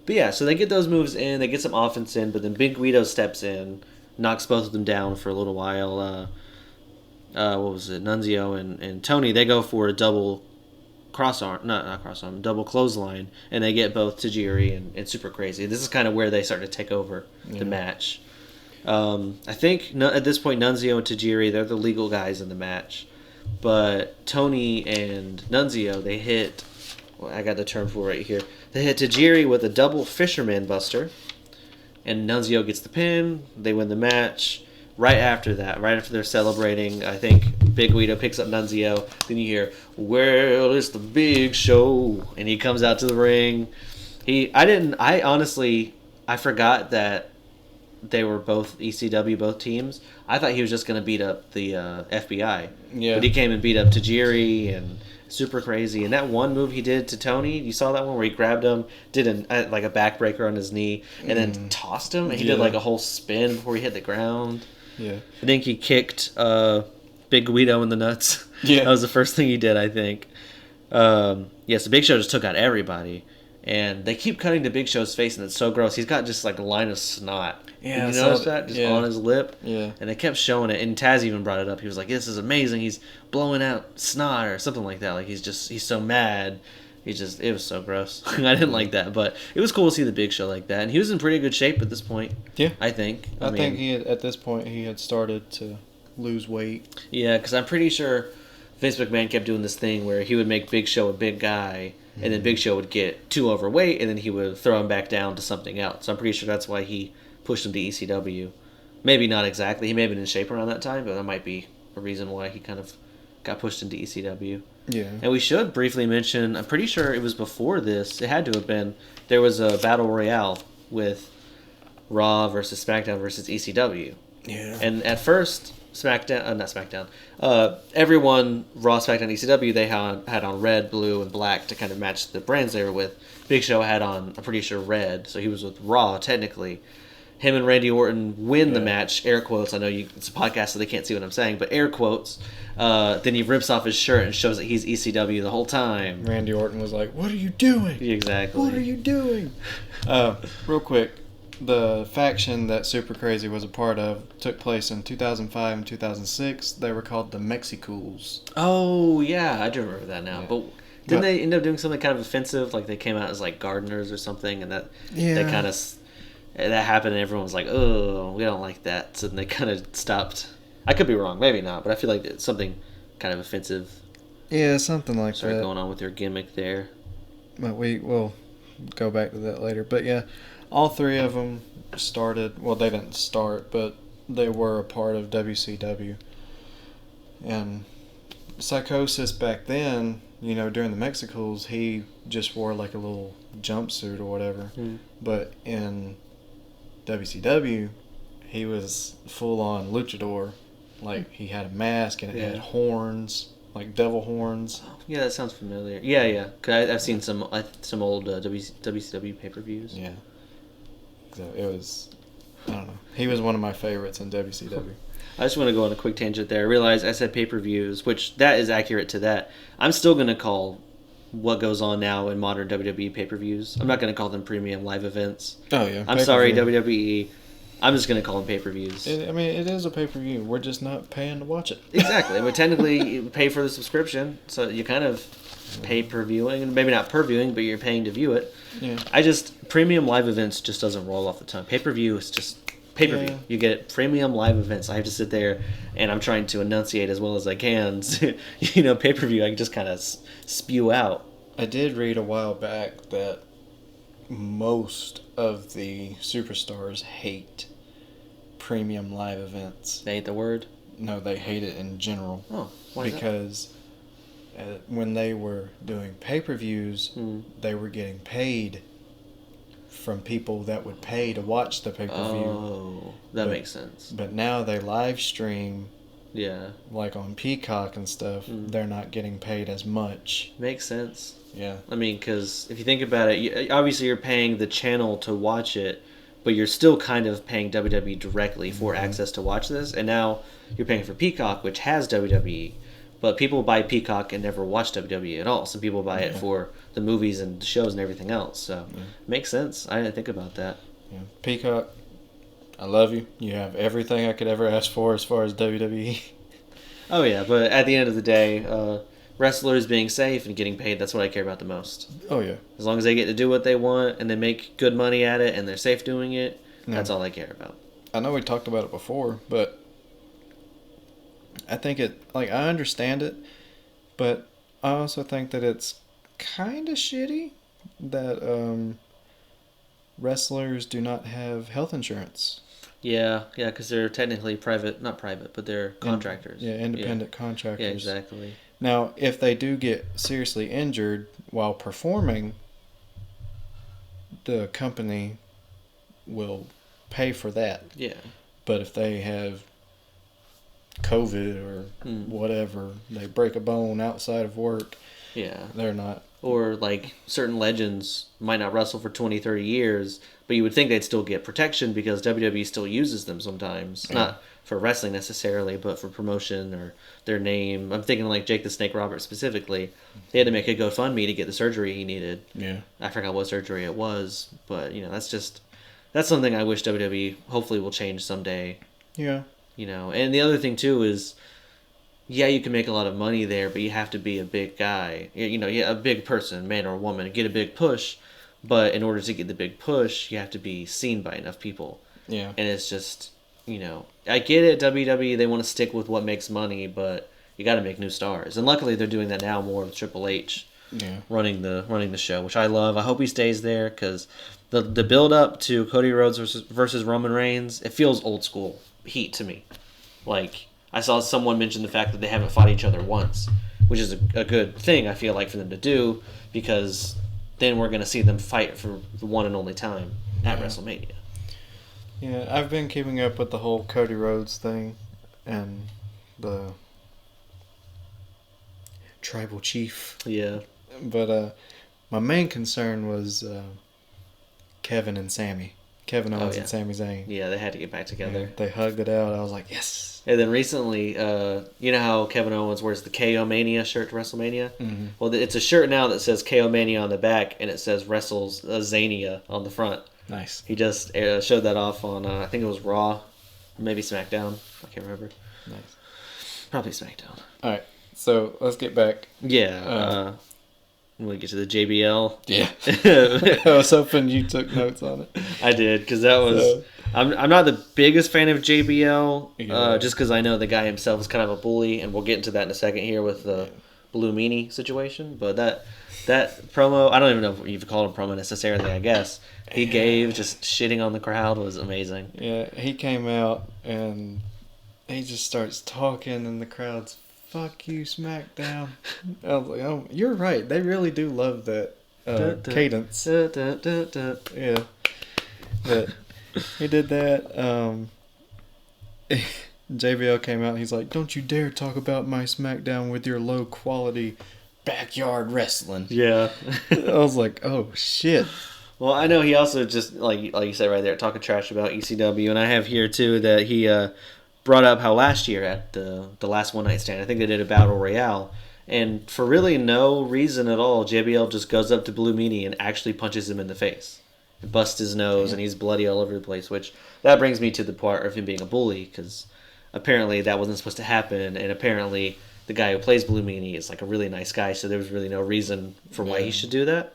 But yeah, so they get those moves in, they get some offense in, but then Big Guido steps in, knocks both of them down for a little while. What was it? Nunzio and Tony, they go for a double double clothesline, and they get both Tajiri and Super Crazy. This is kind of where they start to take over the match. I think at this point, Nunzio and Tajiri, they're the legal guys in the match. But Tony and Nunzio, they hit... Well, I got the term for it right here. They hit Tajiri with a double fisherman buster, and Nunzio gets the pin. They win the match. Right after they're celebrating, I think Big Guido picks up Nunzio. Then you hear, "Well, it's the big show," and he comes out to the ring. I honestly forgot that they were both ECW, both teams. I thought he was just going to beat up the FBI. Yeah. But he came and beat up Tajiri and Super Crazy. And that one move he did to Tony, you saw that one where he grabbed him, did a backbreaker on his knee, and then tossed him. And he did a whole spin before he hit the ground. Yeah. I think he kicked Big Guido in the nuts. Yeah. That was the first thing he did, I think. So Big Show just took out everybody. And they keep cutting to Big Show's face, and it's so gross. He's got just like a line of snot. Yeah, you notice that? Just on his lip. Yeah. And they kept showing it. And Taz even brought it up. He was like, "This is amazing. He's blowing out snot or something like that. Like he's so mad." It was so gross. I didn't like that, but it was cool to see the Big Show like that. And he was in pretty good shape at this point. Yeah. I think. I think at this point he had started to lose weight. Yeah, because I'm pretty sure Vince McMahon kept doing this thing where he would make Big Show a big guy, and then Big Show would get too overweight, and then he would throw him back down to something else. So I'm pretty sure that's why he pushed him to ECW. Maybe not exactly. He may have been in shape around that time, but that might be a reason why he kind of got pushed into ECW. Yeah. And we should briefly mention, I'm pretty sure it was before this, it had to have been, there was a Battle Royale with Raw versus SmackDown versus ECW. Yeah. And at first, everyone, Raw, SmackDown, ECW, they had on red, blue, and black to kind of match the brands they were with. Big Show had on, I'm pretty sure, red, so he was with Raw, technically. Him and Randy Orton win the match, air quotes. I know it's a podcast, so they can't see what I'm saying, but air quotes. Then he rips off his shirt and shows that he's ECW the whole time. Randy Orton was like, "What are you doing? Exactly. What are you doing?" Real quick, the faction that Super Crazy was a part of took place in 2005 and 2006. They were called the Mexicools. Oh, yeah, I do remember that now. Yeah. But didn't they end up doing something kind of offensive? Like they came out as like gardeners or something, and that kind of... That happened, and everyone was like, "Oh, we don't like that." So then they kind of stopped. I could be wrong, maybe not, but I feel like it's something kind of offensive. Yeah, something like started that. Going on with their gimmick there. But we'll go back to that later. But yeah, all three of them started. Well, they didn't start, but they were a part of WCW. And Psychosis back then, during the Mexicools, he just wore like a little jumpsuit or whatever. But in WCW, he was full on luchador. Like he had a mask and it had horns, like devil horns. Yeah, that sounds familiar. Yeah. Cause I've seen some old WCW pay-per-views. Yeah. So it was, I don't know. He was one of my favorites in WCW. I just want to go on a quick tangent there. I realized I said pay-per-views, which that is accurate to that. I'm still going to call what goes on now in modern WWE pay-per-views. I'm not going to call them premium live events. Oh, yeah. I'm sorry, WWE. I'm just going to call them pay-per-views. It is a pay-per-view. We're just not paying to watch it. Exactly. But technically, you pay for the subscription, so you kind of pay per viewing. Maybe not per viewing, but you're paying to view it. Yeah. Premium live events just doesn't roll off the tongue. Pay-per-view is just pay-per-view. Yeah. You get premium live events. I have to sit there, and I'm trying to enunciate as well as I can. Pay-per-view, I can just kind of spew out. I did read a while back that most of the superstars hate premium live events. They hate the word? No, they hate it in general. Oh, why is that? Because when they were doing pay-per-views, they were getting paid from people that would pay to watch the pay-per-view. Oh, that makes sense. But now they live stream. Yeah. Like on Peacock and stuff, they're not getting paid as much. Makes sense. Yeah. I mean, because if you think about it, obviously you're paying the channel to watch it, but you're still kind of paying WWE directly for access to watch this. And now you're paying for Peacock, which has WWE. But people buy Peacock and never watch WWE at all. Some people buy it for the movies and the shows and everything else. So it makes sense. I didn't think about that. Yeah. Peacock, I love you. You have everything I could ever ask for as far as WWE. Oh, yeah. But at the end of the day, wrestlers being safe and getting paid, that's what I care about the most. Oh, yeah. As long as they get to do what they want and they make good money at it and they're safe doing it, that's all I care about. I know we talked about it before, but I think I understand it, but I also think that it's kind of shitty that wrestlers do not have health insurance. Yeah, because they're technically not private, but they're contractors. Independent contractors. Yeah, exactly. Now, if they do get seriously injured while performing, the company will pay for that. Yeah. But if they have COVID or whatever, they break a bone outside of work, Yeah. They're not. Or, like, certain legends might not wrestle for 20, 30 years, but you would think they'd still get protection because WWE still uses them sometimes. Yeah. Not for wrestling necessarily, but for promotion or their name. I'm thinking, like, Jake the Snake Roberts specifically. They had to make a GoFundMe to get the surgery he needed. Yeah. I forgot what surgery it was, but, you know, that's something I wish WWE hopefully will change someday. Yeah. You know, and the other thing, too, is... Yeah, you can make a lot of money there, but you have to be a big guy. You know, a big person, man or woman, get a big push. But in order to get the big push, you have to be seen by enough people. Yeah. And it's just, you know, I get it, WWE, they want to stick with what makes money, but you got to make new stars. And luckily they're doing that now more with Triple H running the show, which I love. I hope he stays there because the build up to Cody Rhodes versus Roman Reigns, it feels old school heat to me. Like... I saw someone mention the fact that they haven't fought each other once, which is a good thing, I feel like, for them to do, because then we're going to see them fight for the one and only time at WrestleMania. Yeah, I've been keeping up with the whole Cody Rhodes thing and the tribal chief. Yeah. But my main concern was Kevin and Sami. Kevin Owens and Sami Zayn. Yeah, they had to get back together. Yeah, they hugged it out. I was like, yes. And then recently, you know how Kevin Owens wears the KO Mania shirt to WrestleMania? Mm-hmm. Well, it's a shirt now that says KO Mania on the back, and it says Wrestles Zania on the front. Nice. He just showed that off on, I think it was Raw, or maybe SmackDown. I can't remember. Nice. Probably SmackDown. All right, so let's get back. Yeah. When we get to the JBL. Yeah. I was hoping you took notes on it. I did, because that was... So. I'm not the biggest fan of JBL, just because I know the guy himself is kind of a bully, and we'll get into that in a second here with the Blue Meanie situation. But that promo, I don't even know if you call it a promo necessarily, I guess. He gave, just shitting on the crowd was amazing. Yeah, he came out, and he just starts talking, and the crowd's, fuck you, SmackDown. I was like, oh, you're right. They really do love that cadence. Yeah. But... he did that. JBL came out and he's like, don't you dare talk about my SmackDown with your low quality backyard wrestling. Yeah. I was like, oh shit. Well, I know he also just, like you said right there, talking trash about E.C.W. And I have here too that he brought up how last year at the last One Night Stand, I think they did a Battle Royale. And for really no reason at all, JBL just goes up to Blue Meanie and actually punches him in the face. Busts his nose, and he's bloody all over the place, which that brings me to the part of him being a bully, because apparently that wasn't supposed to happen, and apparently the guy who plays Blue Meanie is like a really nice guy, so there was really no reason for why he should do that.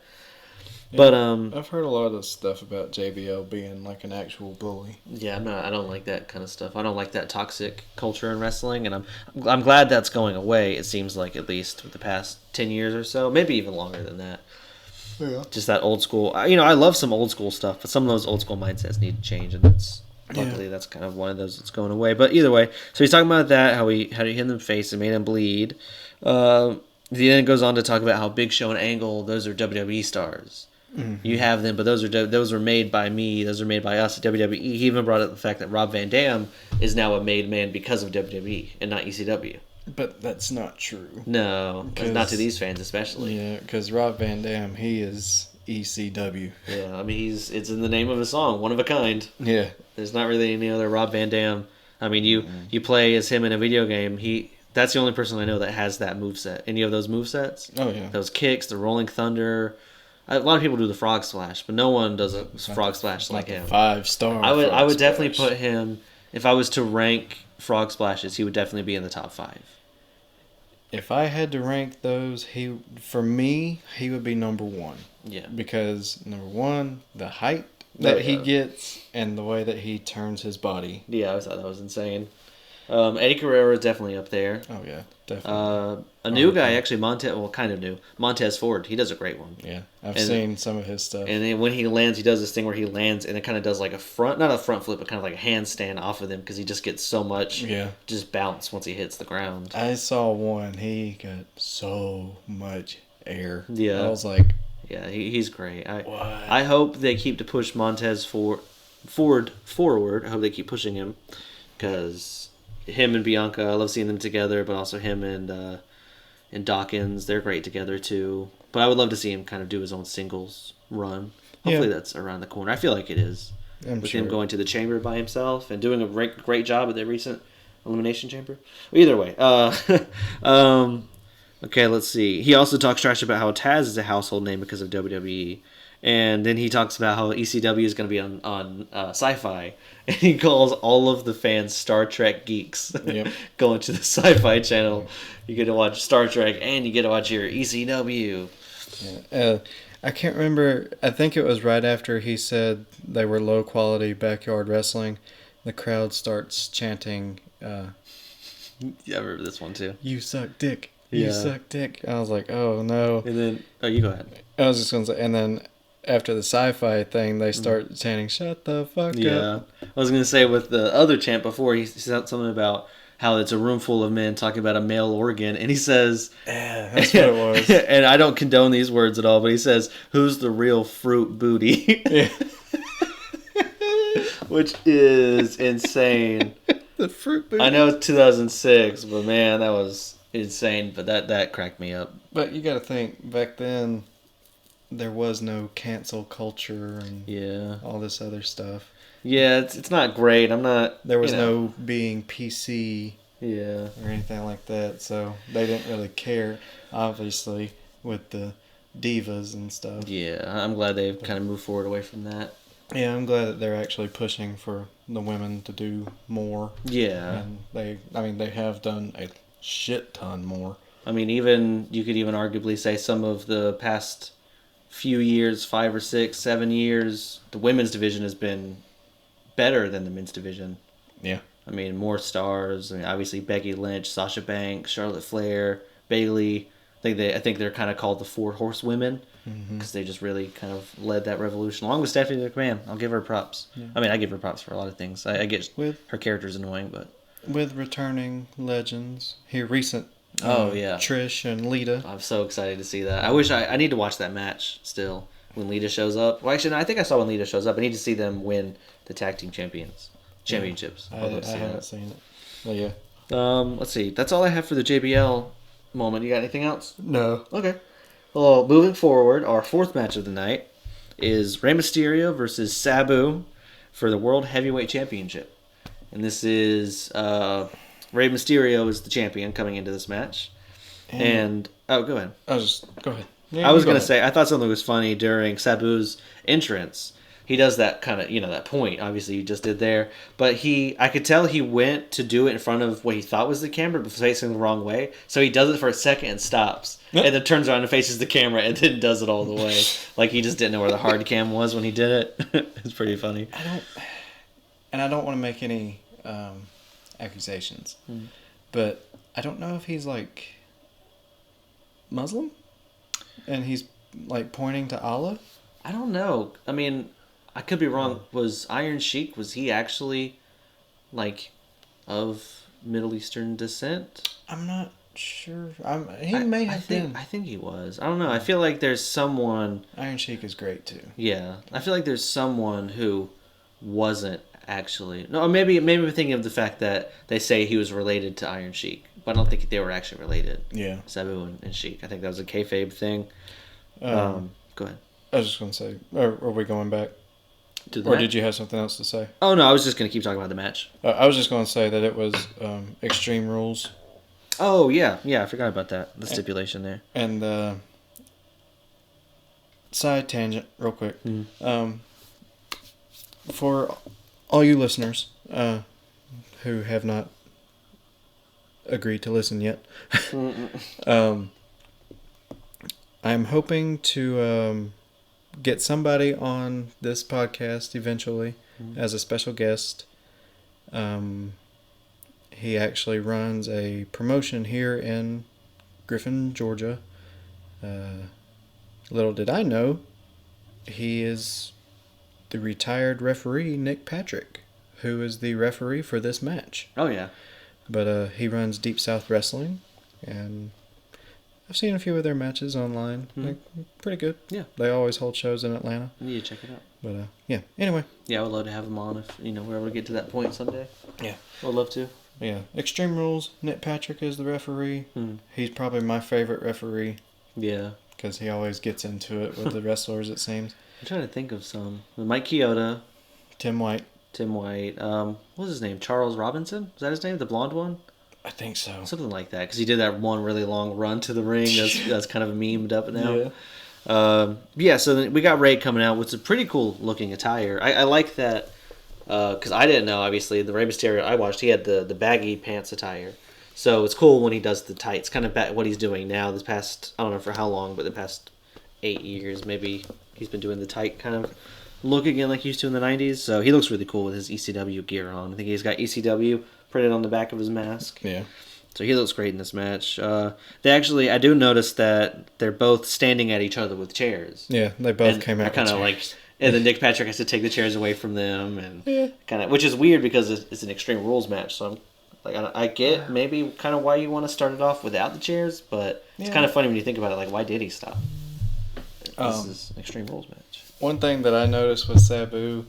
Yeah, but I've heard a lot of stuff about JBL being like an actual bully. Yeah, I don't like that kind of stuff. I don't like that toxic culture in wrestling, and I'm glad that's going away. It seems like, at least with the past 10 years or so, maybe even longer than that. Yeah. Just that old school. I love some old school stuff, but some of those old school mindsets need to change, and luckily that's kind of one of those that's going away. But either way, so he's talking about that, how he hit him in the face and made him bleed. Then it goes on to talk about how Big Show and Angle, those are WWE stars. Mm-hmm. You have them, but those are made by me. Those are made by us at WWE. He even brought up the fact that Rob Van Dam is now a made man because of WWE and not ECW. But that's not true. No, not to these fans especially. Yeah, because Rob Van Dam, he is E.C.W. Yeah, I mean, it's in the name of a song, one of a kind. Yeah. There's not really any other Rob Van Dam. I mean, you play as him in a video game. That's the only person I know that has that moveset. Any of those movesets? Oh, yeah. Those kicks, the Rolling Thunder. A lot of people do the Frog Splash, but no one does a Frog Splash like him. 5-star. I would definitely put him, if I was to rank Frog Splashes, he would definitely be in the top 5. If I had to rank those, for me, he would be number 1. Yeah. Because, number 1, the height that he gets and the way that he turns his body. Yeah, I thought that was insane. Eddie Guerrero is definitely up there. Oh, yeah, definitely. A new guy, actually, kind of new. Montez Ford, he does a great one. Yeah, I've seen some of his stuff. And then when he lands, he does this thing where he lands and it kind of does like not a front flip, but kind of like a handstand off of them because he just gets so much just bounce once he hits the ground. I saw one, he got so much air. Yeah. I was like... Yeah, he's great. I hope they keep to push Montez forward. I hope they keep pushing him because... him and Bianca, I love seeing them together, but also him and and Dawkins. They're great together too. But I would love to see him kind of do his own singles run. Hopefully that's around the corner. I feel like it is. With him going to the chamber by himself and doing a great job at the recent Elimination Chamber. Either way. Okay, let's see. He also talks trash about how Taz is a household name because of WWE. And then he talks about how ECW is going to be on Sci-Fi. And he calls all of the fans Star Trek geeks. Yep. Going to the Sci-Fi channel. You get to watch Star Trek and you get to watch your E.C.W. Yeah. I can't remember. I think it was right after he said they were low-quality backyard wrestling. The crowd starts chanting... yeah, I remember this one too. You suck dick. You suck dick. I was like, oh no. And then, you go ahead. I was just going to say, and then after the Sci-Fi thing, they start chanting, shut the fuck up. Yeah. I was going to say with the other chant before, he said something about how it's a room full of men talking about a male organ. And he says... Yeah, that's what it was. And I don't condone these words at all, but he says, who's the real fruit booty? Yeah. Which is insane. The fruit booty. I know it's 2006, but man, that was insane. But that cracked me up. But you got to think, back then, there was no cancel culture and all this other stuff. Yeah, it's not great. I'm not... There was no being PC or anything like that, so they didn't really care, obviously, with the divas and stuff. Yeah, I'm glad they've kind of moved forward away from that. Yeah, I'm glad that they're actually pushing for the women to do more. Yeah. And they have done a shit ton more. I mean, you could even arguably say some of the past few years, 5 or 6, 7 years, the women's division has been better than the men's division. Yeah. I mean, more stars. I mean, obviously Becky Lynch, Sasha Banks, Charlotte Flair, Bayley. I think they're kind of called the 4 horsewomen because they just really kind of led that revolution. Along with Stephanie McMahon, I'll give her props. Yeah. I mean, I give her props for a lot of things. I get her character's annoying, but with returning legends here, recent. Trish and Lita. I'm so excited to see that. I need to watch that match still when Lita shows up. Well, actually, no, I think I saw when Lita shows up. I need to see them win the tag team championships. I haven't seen it. But yeah. Let's see. That's all I have for the JBL moment. You got anything else? No. Okay. Well, moving forward, our 4th match of the night is Rey Mysterio versus Sabu for the World Heavyweight Championship. And this is Rey Mysterio is the champion coming into this match. And go ahead. Go ahead. Yeah, I was going to say, I thought something was funny during Sabu's entrance. He does that kind of, that point, obviously, you just did there. But I could tell he went to do it in front of what he thought was the camera, but facing the wrong way. So he does it for a second and stops. And then turns around and faces the camera and then does it all the way. Like he just didn't know where the hard cam was when he did it. It's pretty funny. I don't want to make any accusations. But I don't know if he's like Muslim? And he's like pointing to Allah? I don't know. I mean, I could be wrong. Was Iron Sheik, was he actually like of Middle Eastern descent? I'm not sure. He may have been. I think he was. I don't know. I feel like there's someone... Iron Sheik is great too. Yeah. I feel like there's someone who wasn't actually... No, maybe we're thinking of the fact that they say he was related to Iron Sheik. But I don't think they were actually related. Yeah. Sabu and Sheik. I think that was a kayfabe thing. Go ahead. I was just going to say, are we going back? Did you have something else to say? Oh, no, I was just going to keep talking about the match. I was just going to say that it was Extreme Rules. Oh, yeah. Yeah, I forgot about that. The stipulation there. And side tangent, real quick. For all you listeners who have not agreed to listen yet, I'm hoping to get somebody on this podcast eventually as a special guest. He actually runs a promotion here in Griffin, Georgia. Little did I know, he is the retired referee, Nick Patrick, who is the referee for this match. Oh, yeah. But he runs Deep South Wrestling, and I've seen a few of their matches online. Like, pretty good. Yeah. They always hold shows in Atlanta. I need to check it out. But, yeah. Anyway. Yeah, I would love to have him on if, we're able to get to that point someday. Yeah. I would love to. Yeah. Extreme Rules, Nick Patrick is the referee. He's probably my favorite referee. Yeah. Because he always gets into it with the wrestlers, it seems. I'm trying to think of some. Mike Chioda. Tim White. What was his name? Charles Robinson? Is that his name? The blonde one? I think so. Something like that. Because he did that one really long run to the ring. That's kind of memed up now. Yeah. So then we got Ray coming out with some pretty cool looking attire. I like that. Because I didn't know, obviously, the Rey Mysterio I watched, he had the baggy pants attire. So it's cool when he does the tights. Kind of what he's doing now this past, I don't know for how long, but the past 8 years maybe he's been doing the tight kind of look again like he used to in the 90s. So he looks really cool with his E.C.W gear on. I think he's got E.C.W printed on the back of his mask. Yeah. So he looks great in this match. I do notice that they're both standing at each other with chairs. Yeah, they both came out kind of like, and then Nick Patrick has to take the chairs away from them, and kind of, which is weird because it's an Extreme Rules match. So I'm like, I get maybe kind of why you want to start it off without the chairs, but it's kind of funny when you think about it. Like, why did he stop? This is an Extreme Rules match. One thing that I noticed with Sabu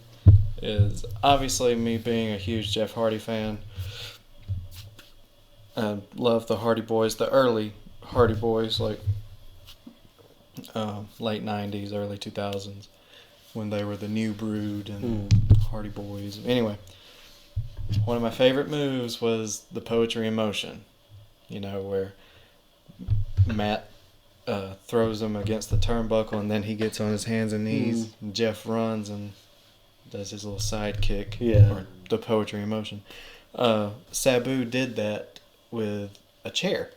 is obviously me being a huge Jeff Hardy fan. I love the Hardy Boys, the early Hardy Boys, like late 90s, early 2000s, when they were the New Brood and Hardy Boys. Anyway, one of my favorite moves was the Poetry in Motion, where Matt throws him against the turnbuckle and then he gets on his hands and knees. And Jeff runs and does his little side kick, or the Poetry in Motion. Sabu did that with a chair.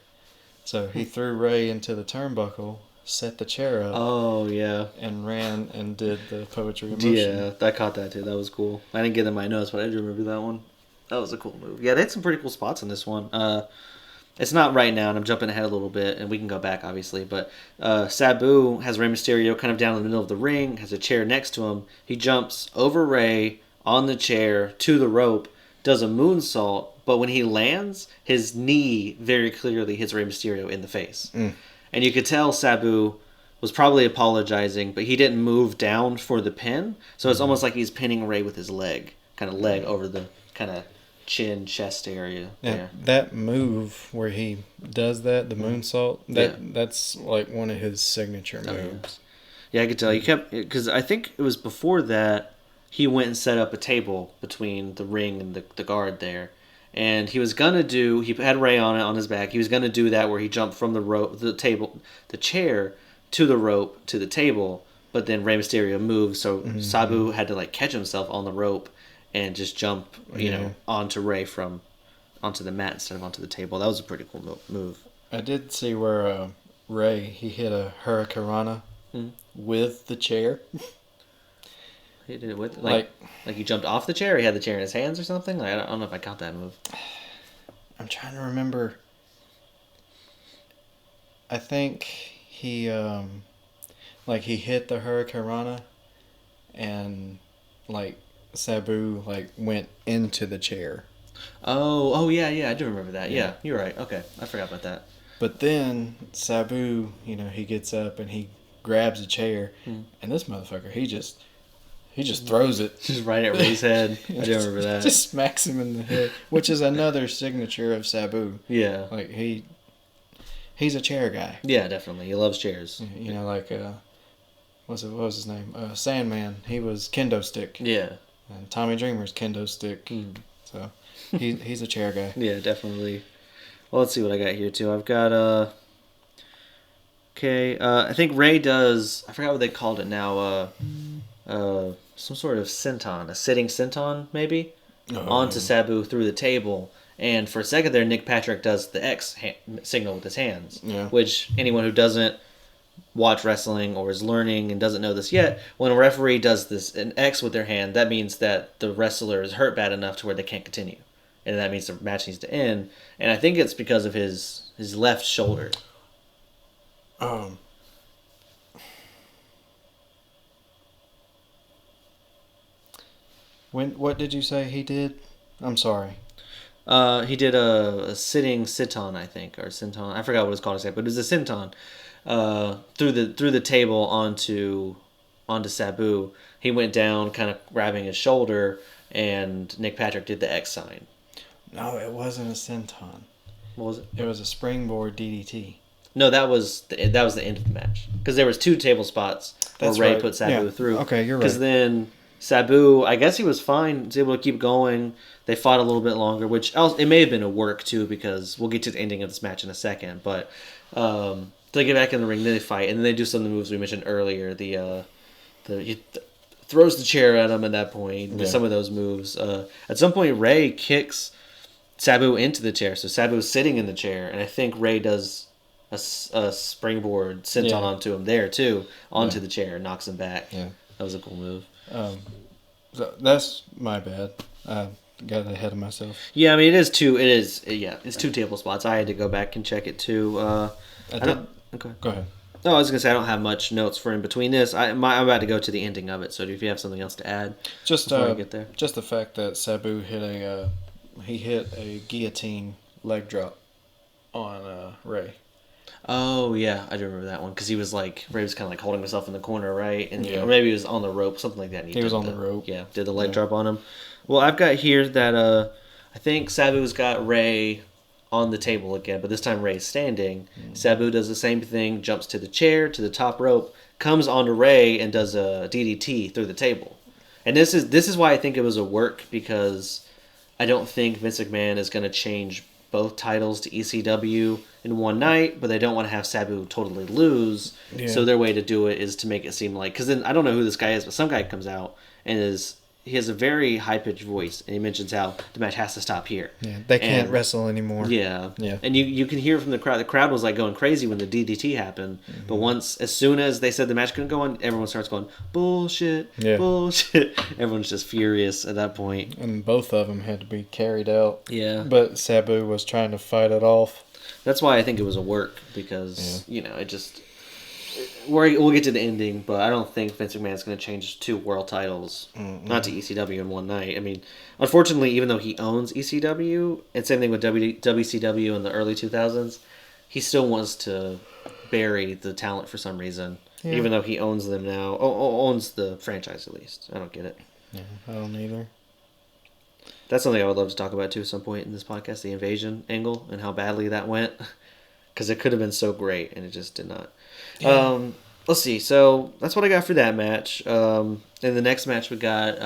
So he threw Ray into the turnbuckle, set the chair up. Oh, yeah. And ran and did the Poetry in Motion. Yeah, I caught that too. That was cool. I didn't get it in my notes, but I do remember that one. That was a cool move. Yeah, they had some pretty cool spots in this one. It's not right now, and I'm jumping ahead a little bit, and we can go back, obviously. But Sabu has Rey Mysterio kind of down in the middle of the ring, has a chair next to him. He jumps over Ray on the chair to the rope, does a moonsault, but when he lands, his knee very clearly hits Rey Mysterio in the face. And you could tell Sabu was probably apologizing, but he didn't move down for the pin. So it's almost like he's pinning Ray with his leg over the kind of chin, chest area. Yeah, that move where he does that, the moonsault, that's like one of his signature moves. Yeah, I could tell. He kept, because I think it was before that, he went and set up a table between the ring and the guard there. And he was going to do, he had Ray on his back. He was going to do that where he jumped from the chair to the rope to the table. But then Rey Mysterio moved. So Sabu had to catch himself on the rope and just jump, onto Ray onto the mat instead of onto the table. That was a pretty cool move. I did see where Ray, he hit a Hurricanrana with the chair. He did it with like he jumped off the chair. Or he had the chair in his hands or something. I don't know if I caught that move. I'm trying to remember. I think he he hit the Hurricanrana, and Sabu went into the chair. Oh yeah, I do remember that. Yeah, you're right. Okay, I forgot about that. But then Sabu, he gets up and he grabs a chair, and this motherfucker, he just throws it. Just right at Ray's head. I do remember that. Just smacks him in the head, which is another signature of Sabu. Yeah. He's a chair guy. Yeah, definitely. He loves chairs. What was his name? Sandman. He was kendo stick. Yeah. And Tommy Dreamer's kendo stick. So he's a chair guy. Yeah, definitely. Well, let's see what I got here too. I've got I think Ray does, I forgot what they called it now, some sort of senton, a sitting senton maybe, onto Sabu through the table. And for a second there, Nick Patrick does the X signal with his hands, which anyone who doesn't watch wrestling or is learning and doesn't know this yet, when a referee does an X with their hand, that means that the wrestler is hurt bad enough to where they can't continue. And that means the match needs to end. And I think it's because of his left shoulder. What did you say he did? I'm sorry. He did a sitting senton, I think, or senton. I forgot what it's called exactly, but it was a senton through the table onto Sabu. He went down, kind of grabbing his shoulder, and Nick Patrick did the X sign. No, it wasn't a senton. What was it? It was a springboard DDT. No, that was the end of the match. Because there was 2 table spots where Ray put Sabu through. Okay, you're right. Because then Sabu, I guess he was fine. Was able to keep going. They fought a little bit longer, which it may have been a work too, because we'll get to the ending of this match in a second. But they get back in the ring, then they fight, and then they do some of the moves we mentioned earlier. He throws the chair at him at that point. Yeah. Some of those moves. At some point, Ray kicks Sabu into the chair. So Sabu's sitting in the chair, and I think Ray does a springboard senton onto him there too, onto the chair, knocks him back. Yeah, that was a cool move. So that's my bad. I got ahead of myself. Yeah, I mean it's 2 table spots. I had to go back and check it too. Okay. Go ahead. No, I was gonna say I don't have much notes for in between this. I'm about to go to the ending of it. So if you have something else to add, before I get there, just the fact that Sabu hit a guillotine leg drop on Ray. Oh yeah, I do remember that one because he was like Ray was kind of like holding himself in the corner, right? And or maybe he was on the rope, something like that. And he was on the rope. Yeah, did the leg drop on him. Well, I've got here that I think Sabu's got Ray on the table again, but this time Ray's standing. Sabu does the same thing, jumps to the chair, to the top rope, comes onto Ray and does a DDT through the table. And this is why I think it was a work, because I don't think Vince McMahon is going to change both titles to E.C.W. in one night, but they don't want to have Sabu totally lose. Yeah. So their way to do it is to make it seem like, because then I don't know who this guy is, but some guy comes out and he has a very high-pitched voice, and he mentions how the match has to stop here. Yeah, they can't wrestle anymore. Yeah. And you can hear from the crowd. The crowd was like going crazy when the DDT happened, but as soon as they said the match couldn't go on, everyone starts going, bullshit, bullshit. Everyone's just furious at that point. And both of them had to be carried out. Yeah. But Sabu was trying to fight it off. That's why I think it was a work, because, it just... We'll get to the ending, but I don't think Vince McMahon's going to change 2 world titles, not to ECW in one night. I mean, unfortunately, even though he owns ECW, and same thing with WCW in the early 2000s, he still wants to bury the talent for some reason, even though he owns them now. Owns the franchise, at least. I don't get it. Yeah, I don't either. That's something I would love to talk about, too, at some point in this podcast, the invasion angle, and how badly that went. Because it could have been so great, and it just did not. Yeah. Let's see. So that's what I got for that match. In the next match, we got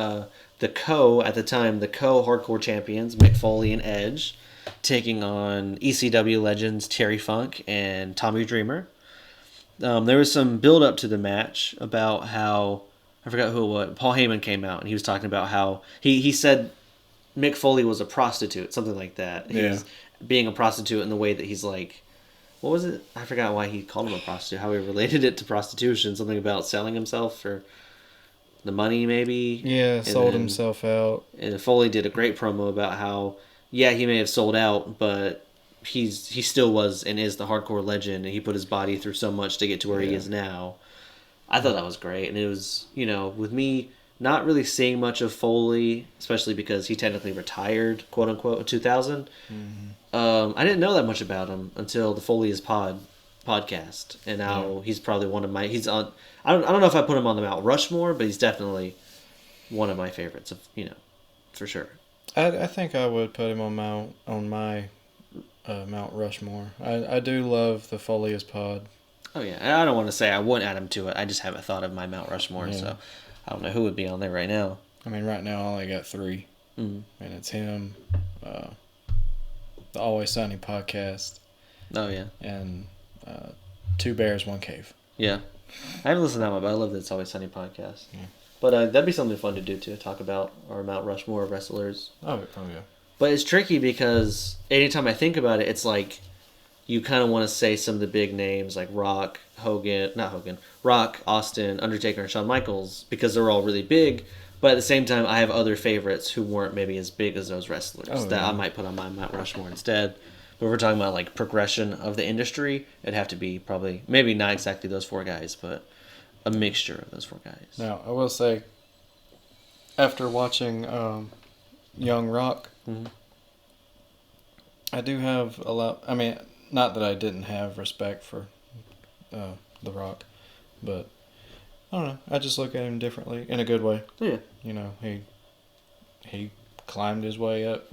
the Hardcore champions, Mick Foley and Edge, taking on ECW legends Terry Funk and Tommy Dreamer. There was some build up to the match about how, I forgot who it was, Paul Heyman came out and he was talking about how he said Mick Foley was a prostitute, something like that. He's being a prostitute in the way that he's like, what was it? I forgot why he called him a prostitute, how he related it to prostitution, something about selling himself for the money maybe. Yeah, sold himself out. And Foley did a great promo about how, he may have sold out, but he still was and is the hardcore legend, and he put his body through so much to get to where he is now. I thought that was great, and it was, with me not really seeing much of Foley, especially because he technically retired, quote unquote, in 2000. I didn't know that much about him until the Foley is podcast, and now he's probably one of my. He's on. I don't know if I put him on the Mount Rushmore, but he's definitely one of my favorites. For sure. I think I would put him on my Mount Rushmore. I do love the Foley is pod. Oh yeah, and I don't want to say I wouldn't add him to it. I just haven't thought of my Mount Rushmore, so I don't know who would be on there right now. I mean, right now I only got 3, and it's him, the Always Sunny podcast. Oh yeah, and 2 Bears, 1 Cave. Yeah, I haven't listened to that one, but I love that It's Always Sunny podcast. Yeah. But that'd be something fun to do too. Talk about our Mount Rushmore of wrestlers. Oh yeah. But it's tricky because anytime I think about it, it's like you kind of want to say some of the big names like Rock, Austin, Undertaker, and Shawn Michaels because they're all really big. But at the same time, I have other favorites who weren't maybe as big as those wrestlers that I might put on my Mount Rushmore instead. But if we're talking about like progression of the industry, it'd have to be probably, maybe not exactly those 4 guys, but a mixture of those 4 guys. Now, I will say, after watching Young Rock, I do have a lot. I mean, not that I didn't have respect for The Rock, but I don't know. I just look at him differently in a good way. Yeah. He climbed his way up.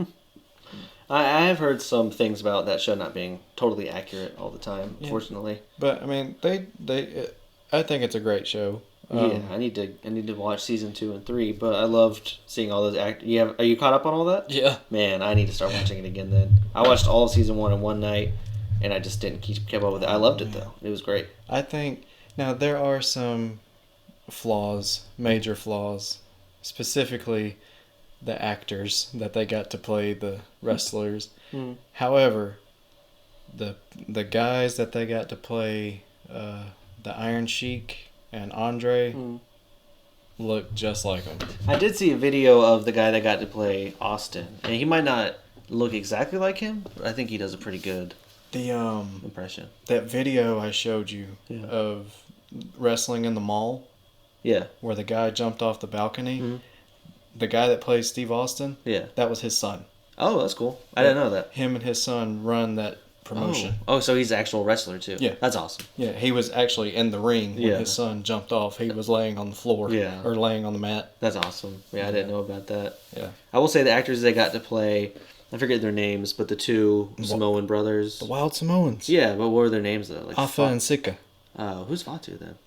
I have heard some things about that show not being totally accurate all the time, unfortunately. But I mean, I think it's a great show. I need to watch season 2 and 3. But I loved seeing all those actors. Are you caught up on all that? Yeah. Man, I need to start watching it again. Then I watched all of season 1 in one night, and I just didn't keep up with it. I loved it though. It was great. I think now there are some major flaws, specifically the actors that they got to play the wrestlers. However, the guys that they got to play the Iron Sheik and Andre look just like them. I did see a video of the guy that got to play Austin, and he might not look exactly like him, but I think he does a pretty good impression. That video I showed you of wrestling in the mall, where the guy jumped off the balcony, the guy that plays Steve Austin, that was his son. Oh, that's cool. I didn't know that. Him and his son run that promotion. Oh, so he's an actual wrestler too. Yeah. That's awesome. Yeah, he was actually in the ring when his son jumped off. He was laying on the floor or laying on the mat. That's awesome. Yeah, I didn't know about that. Yeah. I will say the actors they got to play, I forget their names, but the two Samoan brothers. The Wild Samoans. Yeah, but what were their names though? Like Afa and Sika. Who's Fatu then?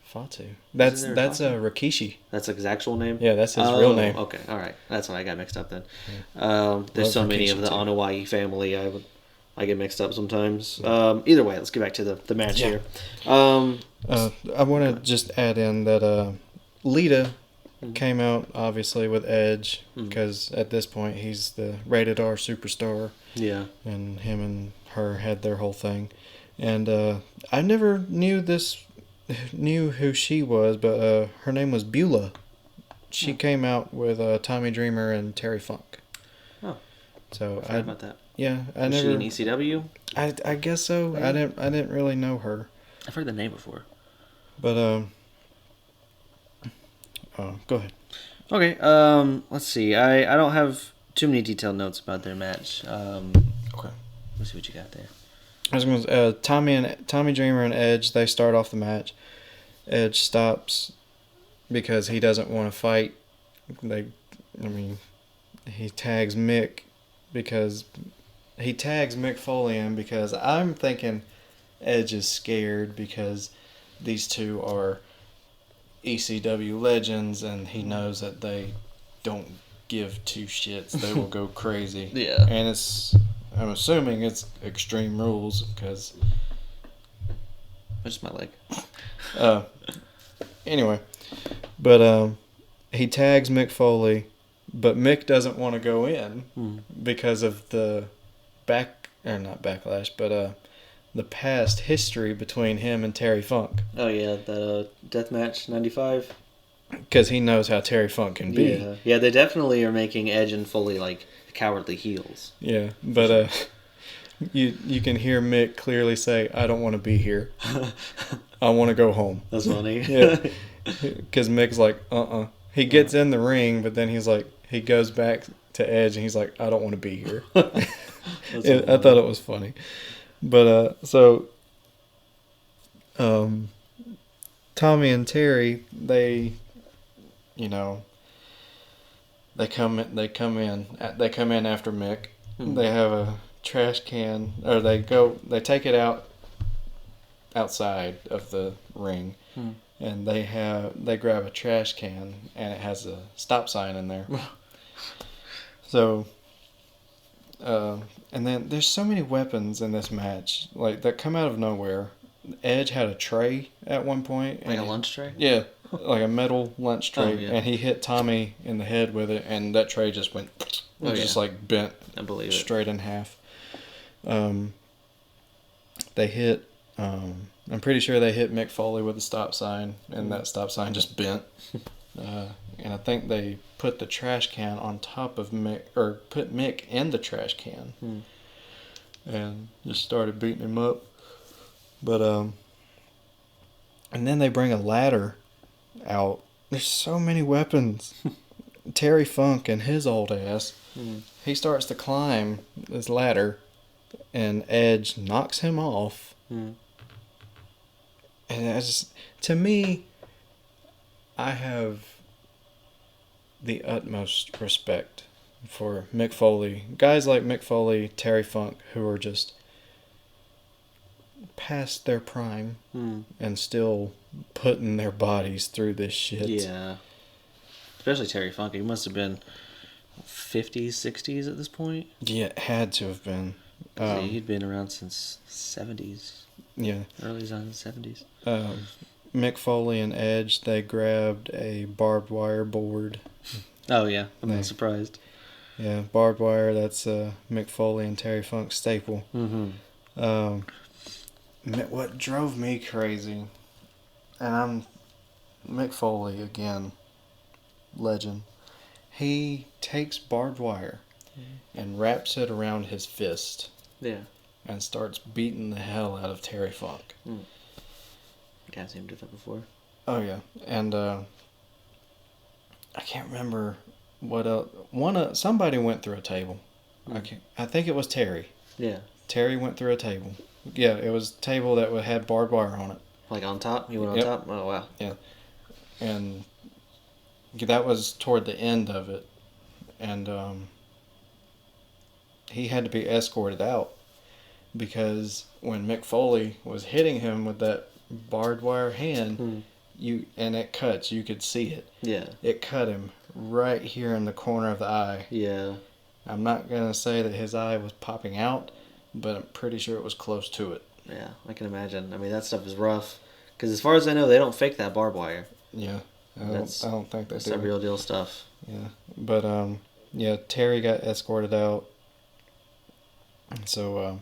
Fatu. That's Rikishi. That's his actual name? Yeah, that's his real name. Okay, all right. That's what I got mixed up then. Yeah. There's so many of the Onawai family. I get mixed up sometimes. Either way, let's get back to the match here. I want to just add in that Lita came out obviously with Edge because at this point he's the rated R superstar. Yeah. And him and her had their whole thing, and I never knew who she was, but her name was Beulah. She came out with Tommy Dreamer and Terry Funk. Oh. So I about that. Yeah, was she in E.C.W? I guess so. Maybe? I didn't really know her. I've heard the name before. But go ahead. Okay. Let's see. I don't have too many detailed notes about their match. Okay. Let's see what you got there. I was going to Tommy Dreamer and Edge. They start off the match. Edge stops because he doesn't want to fight. He tags Mick because he tags Mick Foley in because I'm thinking Edge is scared because these two are ECW legends and he knows that they don't give two shits. They will go crazy. Yeah. And I'm assuming it's Extreme Rules because... Just my leg. Anyway. But he tags Mick Foley, but Mick doesn't want to go in because of the not backlash, but the past history between him and Terry Funk. Oh yeah, that Deathmatch 95. Because he knows how Terry Funk can be. Yeah, they definitely are making Edge and Foley like cowardly heels. Yeah, but you can hear Mick clearly say, "I don't want to be here. I want to go home." That's funny. Yeah, because Mick's like, He gets in the ring, but then he goes back to Edge and he's like, "I don't want to be here." I thought it was funny, but Tommy and Terry, they come in after Mick. They have a trash can, or they take it outside of the ring, and they grab a trash can and it has a stop sign in there. So, and then there's so many weapons in this match that come out of nowhere. Edge had a tray at one point, like a lunch tray. Yeah, like a metal lunch tray, and he hit Tommy in the head with it, and that tray just went, bent. I believe straight in half. They hit. I'm pretty sure they hit Mick Foley with a stop sign, and that stop sign just bent. And I think they put the trash can on top of Mick, or put Mick in the trash can, and just started beating him up. But and then they bring a ladder out. There's so many weapons. Terry Funk and his old ass, he starts to climb this ladder, and Edge knocks him off. And to me, I have the utmost respect for Mick Foley. Guys like Mick Foley, Terry Funk, who are just past their prime and still putting their bodies through this shit. Yeah. Especially Terry Funk. He must have been 50s, 60s at this point. Yeah, it had to have been. He'd been around since 70s. Yeah. Early 70s. Mick Foley and Edge, they grabbed a barbed wire board. Oh, yeah. I'm not surprised. Yeah, barbed wire, that's Mick Foley and Terry Funk's staple. Mm-hmm. What drove me crazy, and Mick Foley, again, legend, he takes barbed wire and wraps it around his fist. Yeah. And starts beating the hell out of Terry Funk. I've seen him do that before. Oh, yeah. And I can't remember what else. Somebody went through a table. I think it was Terry. Yeah. Terry went through a table. Yeah, it was a table that had barbed wire on it. Like on top? He went on top? Oh, wow. Yeah. And that was toward the end of it. And he had to be escorted out because when Mick Foley was hitting him with that barbed wire hand, and it cuts, you could see it. Yeah. It cut him right here in the corner of the eye. Yeah. I'm not going to say that his eye was popping out, but I'm pretty sure it was close to it. Yeah, I can imagine. I mean, that stuff is rough. Because as far as I know, they don't fake that barbed wire. Yeah. I don't think they do. That's the real deal stuff. Yeah. But, Terry got escorted out. So,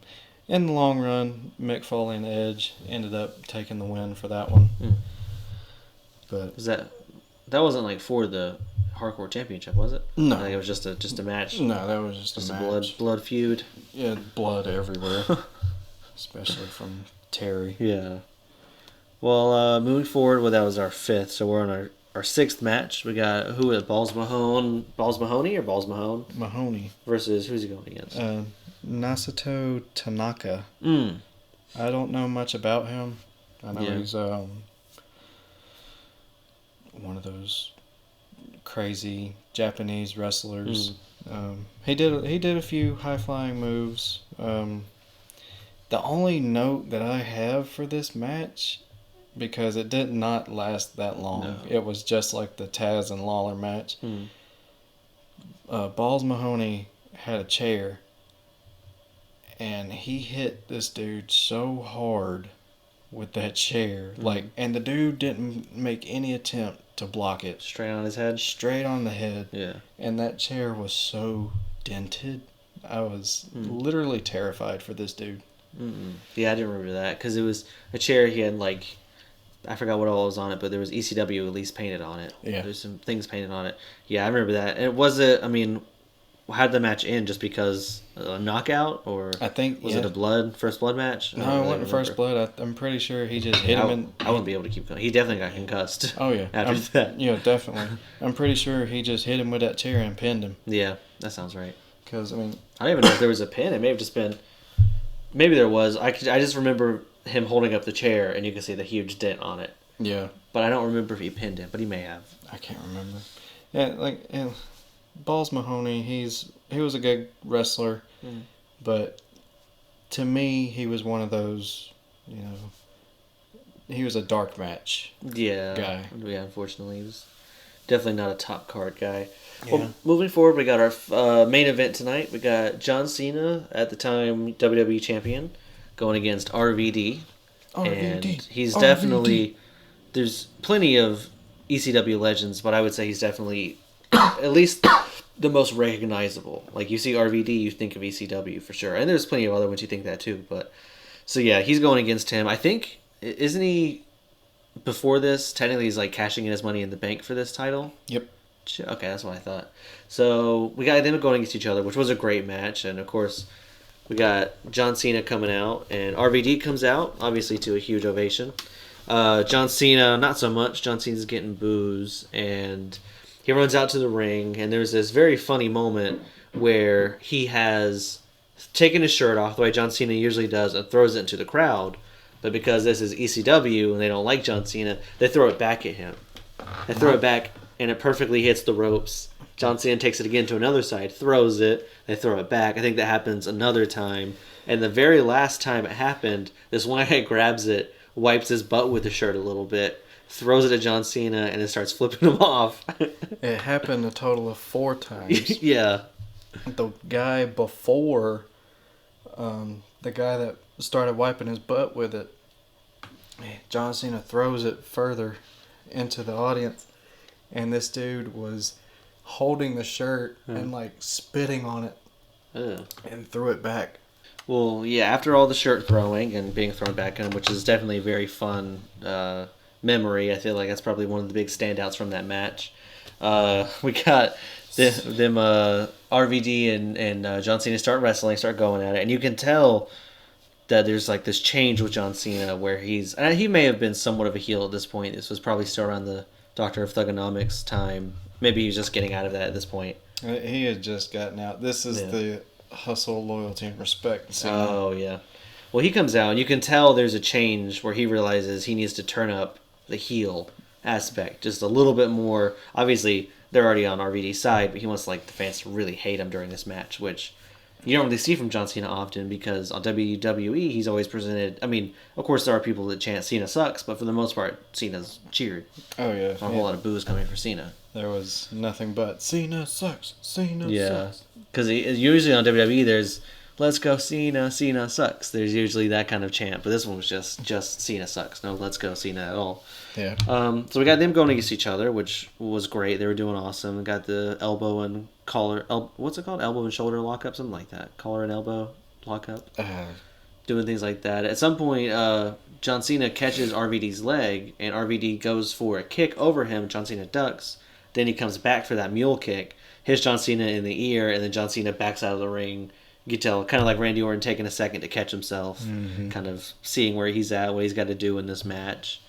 in the long run, Mick Foley and Edge ended up taking the win for that one. But that wasn't like for the Hardcore Championship, was it? No, like it was just a match. No, that was just a match. Blood feud. Yeah, blood everywhere, especially from Terry. Yeah. Well, moving forward, that was our fifth, so we're on our sixth match. We got who is Balls Mahoney versus who's he going against? Nasato Tanaka. I don't know much about him. I know he's one of those crazy Japanese wrestlers. He did a few high flying moves. The only note that I have for this match, because it did not last that long, it was just like the Taz and Lawler match. Balls Mahoney had a chair. And he hit this dude so hard with that chair. And the dude didn't make any attempt to block it. Straight on his head? Straight on the head. Yeah. And that chair was so dented. I was literally terrified for this dude. Yeah, I didn't remember that. Because it was a chair he had, I forgot what all was on it, but there was E.C.W. at least painted on it. Yeah. There's some things painted on it. Yeah, I remember that. And how did the match end? Just because a knockout, or I think was it first blood match? No, it wasn't first blood. I'm pretty sure he just hit him. I wouldn't be able to keep going. He definitely got concussed. Oh yeah, after that. Yeah, definitely. I'm pretty sure he just hit him with that chair and pinned him. Yeah, that sounds right. Because I don't even know if there was a pin. It may have just been. Maybe there was. I just remember him holding up the chair, and you can see the huge dent on it. Yeah. But I don't remember if he pinned him. But he may have. I can't remember. Yeah, Balls Mahoney, he was a good wrestler, but to me, he was one of those, he was a dark match guy. Yeah, unfortunately, he was definitely not a top card guy. Yeah. Well, moving forward, we got our main event tonight. We got John Cena, at the time WWE Champion, going against RVD. And he's definitely, there's plenty of ECW legends, but I would say he's definitely at least the most recognizable. Like, you see RVD, you think of ECW for sure. And there's plenty of other ones you think that too. But so yeah, he's going against him. I think, isn't he, before this, technically he's cashing in his money in the bank for this title? Yep. Okay, that's what I thought. So we got them going against each other, which was a great match. And of course, we got John Cena coming out, and RVD comes out, obviously to a huge ovation. John Cena, not so much. John Cena's getting boos, and he runs out to the ring, and there's this very funny moment where he has taken his shirt off, the way John Cena usually does, and throws it into the crowd. But because this is ECW, and they don't like John Cena, they throw it back at him. They throw it back, and it perfectly hits the ropes, John Cena takes it again to another side, throws it, they throw it back. I think that happens another time. And the very last time it happened, this one guy grabs it, wipes his butt with the shirt a little bit, throws it at John Cena, and then starts flipping him off. It happened a total of 4 times. Yeah. The guy before, the guy that started wiping his butt with it, John Cena throws it further into the audience, and this dude was holding the shirt and like spitting on it and threw it back. Well, yeah, after all the shirt throwing and being thrown back in, which is definitely a very fun memory, I feel like that's probably one of the big standouts from that match. We got them RVD and John Cena start wrestling, start going at it, and you can tell that there's like this change with John Cena where he may have been somewhat of a heel at this point. This was probably still around the Doctor of Thugonomics time. Maybe he was just getting out of that at this point. He had just gotten out. This is the hustle, loyalty, and respect. Cena. Oh, yeah. Well, he comes out, and you can tell there's a change where he realizes he needs to turn up the heel aspect just a little bit more. Obviously, they're already on RVD's side, but he wants like the fans to really hate him during this match, which you don't really see from John Cena often because on WWE, he's always presented... I mean, of course, there are people that chant Cena sucks, but for the most part, Cena's cheered. Oh, yeah. A whole lot of boos coming for Cena. There was nothing but Cena sucks, Cena sucks. Because usually on WWE, there's let's go Cena, Cena sucks. There's usually that kind of chant, but this one was just Cena sucks. No let's go Cena at all. Yeah. So we got them going against each other, which was great. They were doing awesome. We got the elbow and collar... what's it called? Elbow and shoulder lockup? Something like that. Collar and elbow lockup. Doing things like that. At some point, John Cena catches RVD's leg, and RVD goes for a kick over him. John Cena ducks. Then he comes back for that mule kick, hits John Cena in the ear, and then John Cena backs out of the ring. You can tell, kind of like Randy Orton taking a second to catch himself, kind of seeing where he's at, what he's got to do in this match.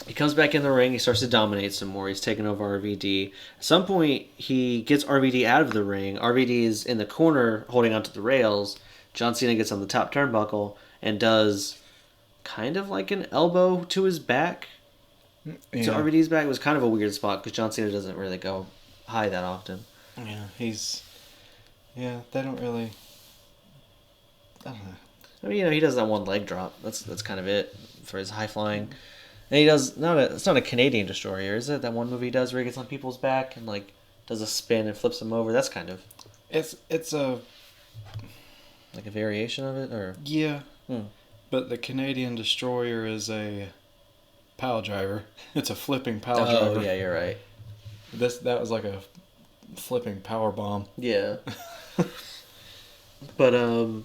He comes back in the ring. He starts to dominate some more. He's taking over RVD. At some point, he gets RVD out of the ring. RVD is in the corner holding onto the rails. John Cena gets on the top turnbuckle and does kind of like an elbow to his back. Yeah. So RVD's back was kind of a weird spot because John Cena doesn't really go high that often. Yeah, they don't really... I don't know. I mean, he does that one leg drop. That's kind of it for his high flying. And he does it's not a Canadian destroyer, is it? That one movie he does where he gets on people's back and like does a spin and flips them over. That's kind of it's a like a variation of it, or but the Canadian destroyer is a pile driver. It's a flipping pile driver. Oh yeah, you're right. That was like a flipping power bomb. Yeah. But so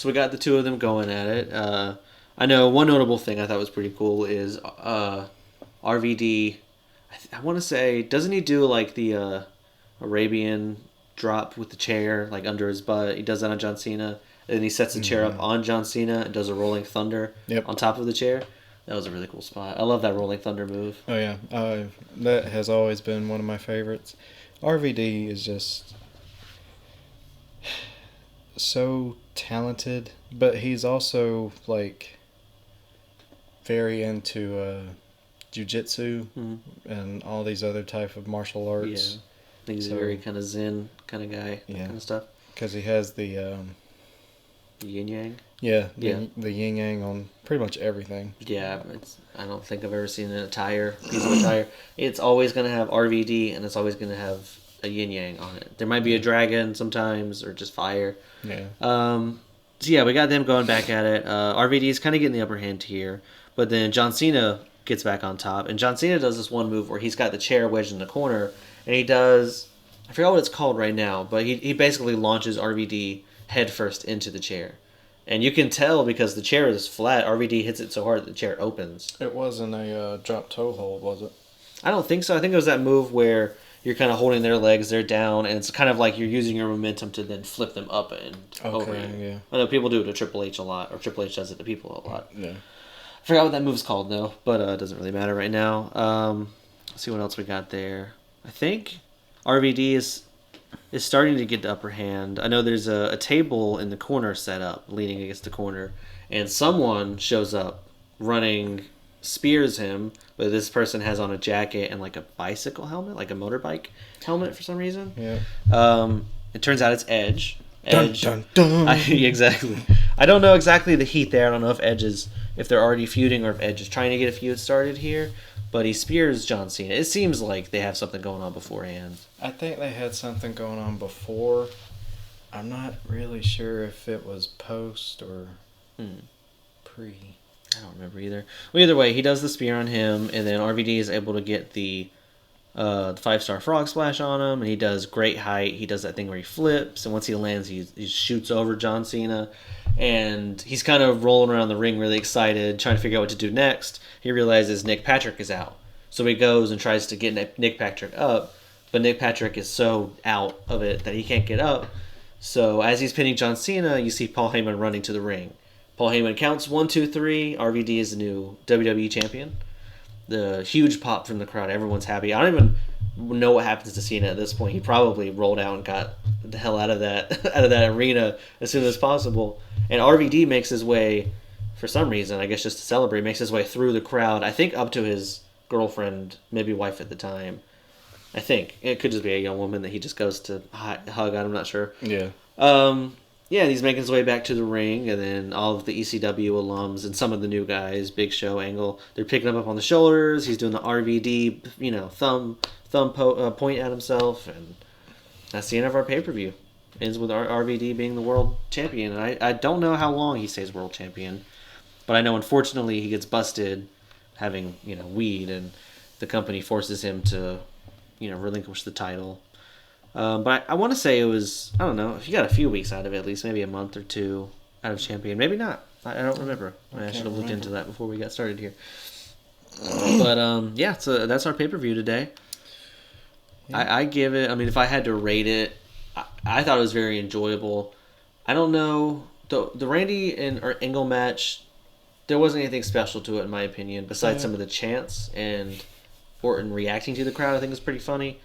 we got the two of them going at it. I know one notable thing I thought was pretty cool is RVD. I want to say, doesn't he do like the Arabian drop with the chair like under his butt? He does that on John Cena, and then he sets the chair up on John Cena and does a rolling thunder on top of the chair. That was a really cool spot. I love that rolling thunder move. Oh yeah, that has always been one of my favorites. RVD is just so talented, but he's also like very into jiu-jitsu and all these other type of martial arts. Yeah, I think he's a very kind of zen kind of guy, that kind of stuff. Because he has the yin-yang? Yeah, the yin-yang on pretty much everything. Yeah, I don't think I've ever seen piece of attire. It's always going to have RVD, and it's always going to have a yin-yang on it. There might be a dragon sometimes, or just fire. Yeah. So yeah, we got them going back at it. RVD is kind of getting the upper hand here, but then John Cena gets back on top, and John Cena does this one move where he's got the chair wedged in the corner, and he does, I forgot what it's called right now, but he basically launches RVD headfirst into the chair. And you can tell because the chair is flat, RVD hits it so hard that the chair opens. It wasn't a drop toe hold, was it? I don't think so. I think it was that move where you're kind of holding their legs, they're down, and it's kind of like you're using your momentum to then flip them up and over. Yeah. I know people do it to Triple H a lot, or Triple H does it to people a lot. Yeah. I forgot what that move's called though, but it doesn't really matter right now. Let's see what else we got there. I think RVD is starting to get the upper hand. I know there's a table in the corner set up, leaning against the corner, and someone shows up running spears him, but this person has on a jacket and like a bicycle helmet, like a motorbike helmet for some reason. Yeah. It turns out it's Edge. Edge. Dun, dun, dun. Exactly. I don't know exactly the heat there. I don't know if they're already feuding or if Edge is trying to get a feud started here. But he spears John Cena. It seems like they have something going on beforehand. I think they had something going on before. I'm not really sure if it was post or pre. I don't remember either. Well, either way, he does the spear on him, and then RVD is able to get the 5-star frog splash on him, and he does great height. He does that thing where he flips, and once he lands, he shoots over John Cena, and he's kind of rolling around the ring really excited, trying to figure out what to do next. He realizes Nick Patrick is out, so he goes and tries to get Nick Patrick up, but Nick Patrick is so out of it that he can't get up. So as he's pinning John Cena, you see Paul Heyman running to the ring. Paul Heyman counts 1, 2, 3. RVD is the new WWE champion. The huge pop from the crowd. Everyone's happy. I don't even know what happens to Cena at this point. He probably rolled out and got the hell out of that arena as soon as possible. And RVD makes his way, for some reason, I guess just to celebrate, makes his way through the crowd. I think up to his girlfriend, maybe wife at the time. I think it could just be a young woman that he just goes to hug. I'm not sure. Yeah. Yeah, he's making his way back to the ring, and then all of the ECW alums and some of the new guys, Big Show, Angle, they're picking him up on the shoulders. He's doing the RVD, thumb point at himself, and that's the end of our pay-per-view. Ends with RVD being the world champion. And I don't know how long he stays world champion, but I know unfortunately he gets busted having weed, and the company forces him to relinquish the title. But I want to say it was, I don't know, if you got a few weeks out of it, at least maybe a month or two out of champion. Maybe not. I don't remember. I should have looked into that before we got started here. But, yeah, so that's our pay-per-view today. Yeah. I give it, if I had to rate it, I thought it was very enjoyable. I don't know, the Randy and Angle match, there wasn't anything special to it, in my opinion, besides some of the chants and Orton reacting to the crowd. I think it's pretty funny.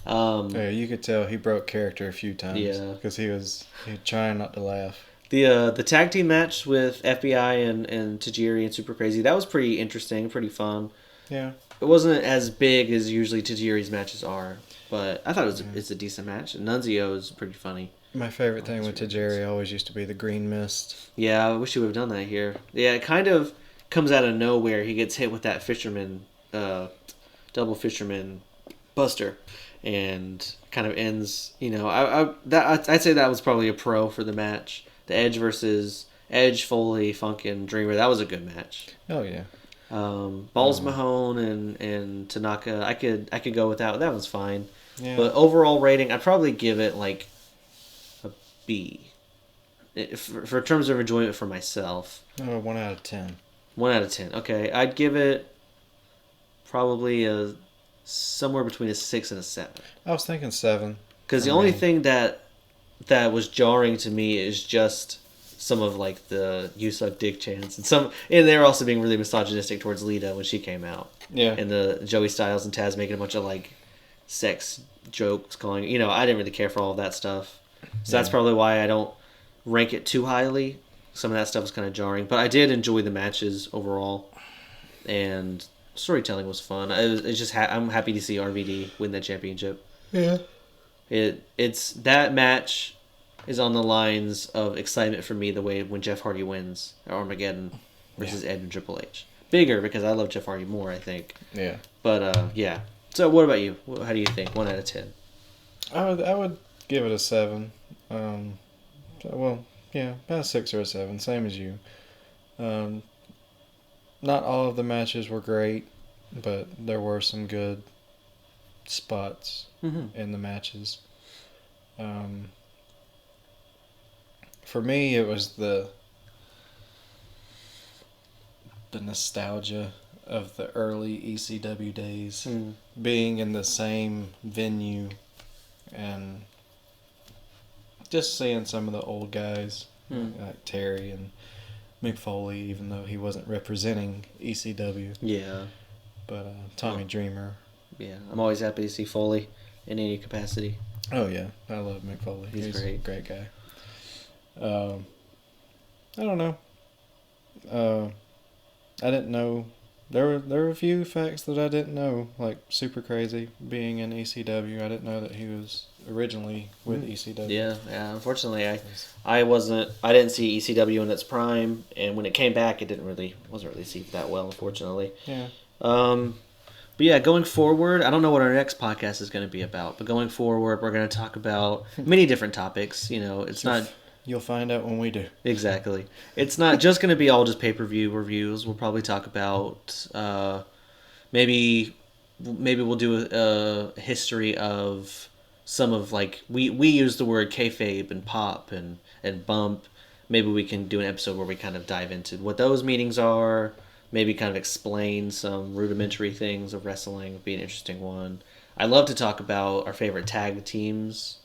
Yeah, you could tell he broke character a few times. Yeah, because he was trying not to laugh. The tag team match with FBI and Tajiri and Super Crazy, that was pretty interesting, pretty fun. Yeah, it wasn't as big as usually Tajiri's matches are, but I thought it's a decent match. Nunzio is pretty funny. My favorite thing with Tajiri always used to be the green mist. Yeah, I wish he would have done that here. Yeah, it kind of comes out of nowhere. He gets hit with that fisherman, double fisherman buster. And kind of ends, I'd say that was probably a pro for the match. The Edge versus Edge, Foley, Funk, and Dreamer, that was a good match. Oh yeah. Balls Mahone and Tanaka, I could go with that. That was fine. Yeah. But overall rating, I'd probably give it like a B. For terms of enjoyment for myself. 1 out of 10. 1 out of 10. Okay, I'd give it probably somewhere between a 6 and a 7. I was thinking 7. Because the only thing that was jarring to me is just some of like the "you suck dick" chants, and they're also being really misogynistic towards Lita when she came out. Yeah. And the Joey Styles and Taz making a bunch of like sex jokes, calling I didn't really care for all of that stuff. So that's probably why I don't rank it too highly. Some of that stuff was kind of jarring, but I did enjoy the matches overall, and storytelling was fun. I'm happy to see RVD win that championship. Yeah. It's that match is on the lines of excitement for me the way when Jeff Hardy wins at Armageddon versus Ed and Triple H. Bigger because I love Jeff Hardy more, I think. Yeah. But yeah. So what about you? How do you think? 1 out of 10. I would give it a 7. Well, yeah, about a 6 or a 7, same as you. Not all of the matches were great, but there were some good spots in the matches. For me, it was the nostalgia of the early E.C.W days, being in the same venue and just seeing some of the old guys like Terry and Mick Foley, even though he wasn't representing E.C.W. Yeah. But Tommy Dreamer. Yeah, I'm always happy to see Foley in any capacity. Oh, yeah. I love Mick Foley. He's great. A great guy. I don't know. I didn't know there were a few facts that I didn't know, like super crazy being in ECW. I didn't know that he was originally with ECW. Yeah. Unfortunately, I didn't see ECW in its prime, and when it came back, it wasn't received that well, unfortunately. Yeah. But yeah, going forward, I don't know what our next podcast is going to be about, but going forward, we're going to talk about many different topics. It's not. You'll find out when we do. Exactly. It's not just going to be all just pay-per-view reviews. We'll probably talk about maybe we'll do a history of some of, like, we use the word kayfabe and pop and bump. Maybe we can do an episode where we kind of dive into what those meanings are. Maybe kind of explain some rudimentary things of wrestling would be an interesting one. I'd love to talk about our favorite tag teams,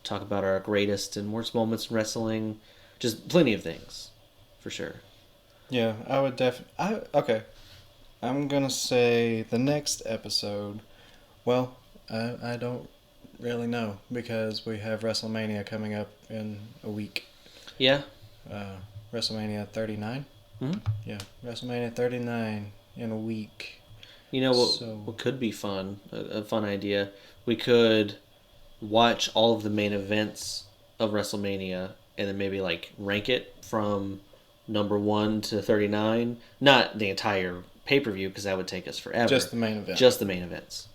talk about our greatest and worst moments in wrestling, just plenty of things, for sure. Yeah, I would okay. I'm going to say the next episode, well, I don't really know because we have WrestleMania coming up in a week. Yeah. WrestleMania 39? Mm-hmm. Yeah, WrestleMania 39 in a week. What could be fun, a fun idea, we could watch all of the main events of WrestleMania and then maybe like rank it from number 1 to 39. Not the entire pay-per-view because that would take us forever. Just the main event. Just the main events.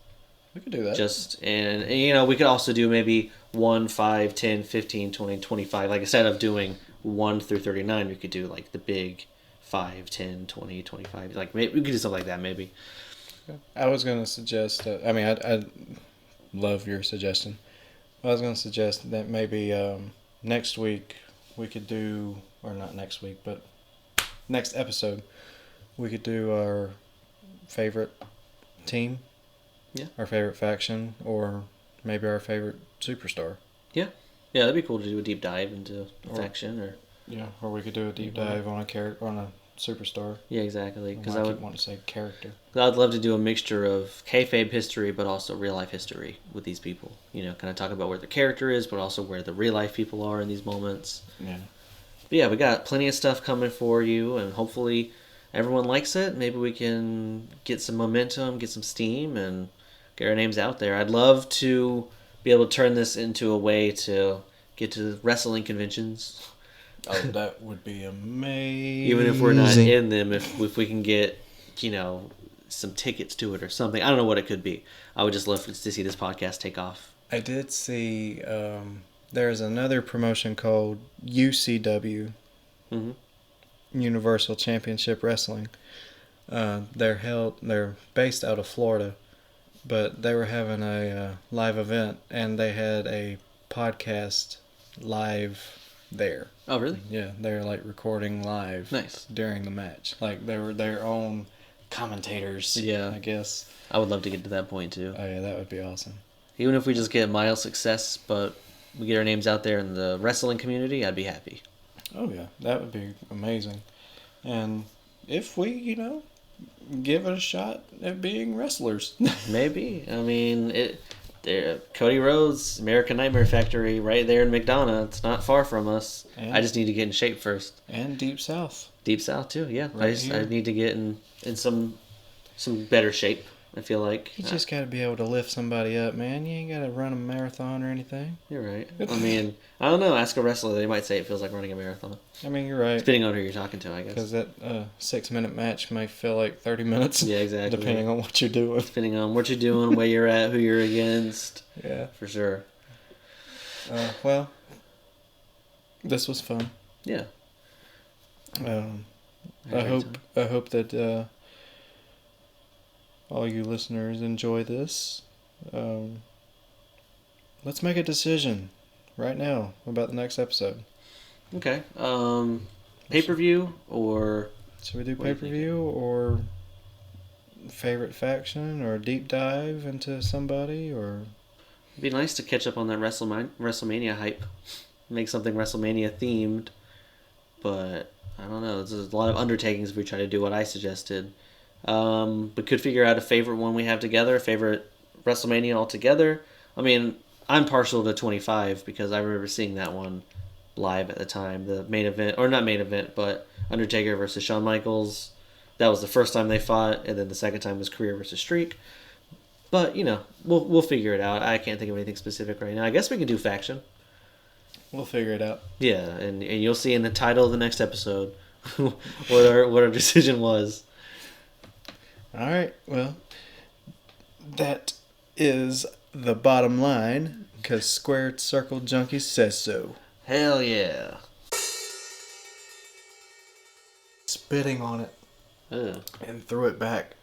We could do that. And we could also do maybe 1, 5, 10, 15, 20, 25. Like instead of doing 1 through 39, we could do like the big 5, 10, 20, 25. Like maybe we could do something like that maybe. I was going to suggest that, I love your suggestion. I was going to suggest that maybe next week we could do, or not next week, but next episode, we could do our favorite team, our favorite faction, or maybe our favorite superstar. Yeah, that'd be cool to do a deep dive into a faction, or we could do a deep dive on a superstar. Yeah, exactly. Because I would want to say character. I'd love to do a mixture of kayfabe history, but also real life history with these people. Kind of talk about where the character is, but also where the real life people are in these moments. Yeah. But yeah, we got plenty of stuff coming for you, and hopefully everyone likes it. Maybe we can get some momentum, get some steam, and get our names out there. I'd love to be able to turn this into a way to get to wrestling conventions. Oh, that would be amazing. Even if we're not in them, if we can get, some tickets to it or something. I don't know what it could be. I would just love to see this podcast take off. I did see there's another promotion called E.C.W. Mm-hmm. Universal Championship Wrestling. They're based out of Florida, but they were having a live event, and they had a podcast live there. Oh, really? Yeah, they're like recording live. Nice. During the match. Like they were their own commentators. Yeah. I guess. I would love to get to that point too. Oh yeah, that would be awesome. Even if we just get mild success, but we get our names out there in the wrestling community, I'd be happy. Oh yeah, that would be amazing. And if we, give it a shot at being wrestlers. Maybe. Cody Rhodes, American Nightmare Factory, right there in McDonough. It's not far from us. And I just need to get in shape first. And Deep South. Deep South too, yeah. Right I need to get in some better shape. I feel like you just got to be able to lift somebody up, man. You ain't got to run a marathon or anything. You're right. I don't know. Ask a wrestler; they might say it feels like running a marathon. You're right. Depending on who you're talking to, I guess. Because that 6-minute match may feel like 30 minutes. Yeah, exactly. Depending on what you're doing. Depending on what you're doing, where you're at, who you're against. Yeah, for sure. Well, this was fun. Yeah. I hope that all you listeners enjoy this. Let's make a decision right now about the next episode. Okay. Pay-per-view or... Should we do pay-per-view or favorite faction or deep dive into somebody or... It'd be nice to catch up on that WrestleMania hype. Make something WrestleMania themed. But I don't know. There's a lot of undertakings if we try to do what I suggested. We could figure out a favorite one we have together, a favorite WrestleMania altogether. I'm partial to 25 because I remember seeing that one live at the time. The main event, or not main event, but Undertaker versus Shawn Michaels That was the first time they fought, and then the second time was career versus streak. But, we'll figure it out. I can't think of anything specific right now. I guess we can do faction. We'll figure it out. Yeah, and you'll see in the title of the next episode what our decision was. All right, well, that is the bottom line, because Squared Circle Junkies says so. Hell yeah. Spitting on it. Ugh. And threw it back.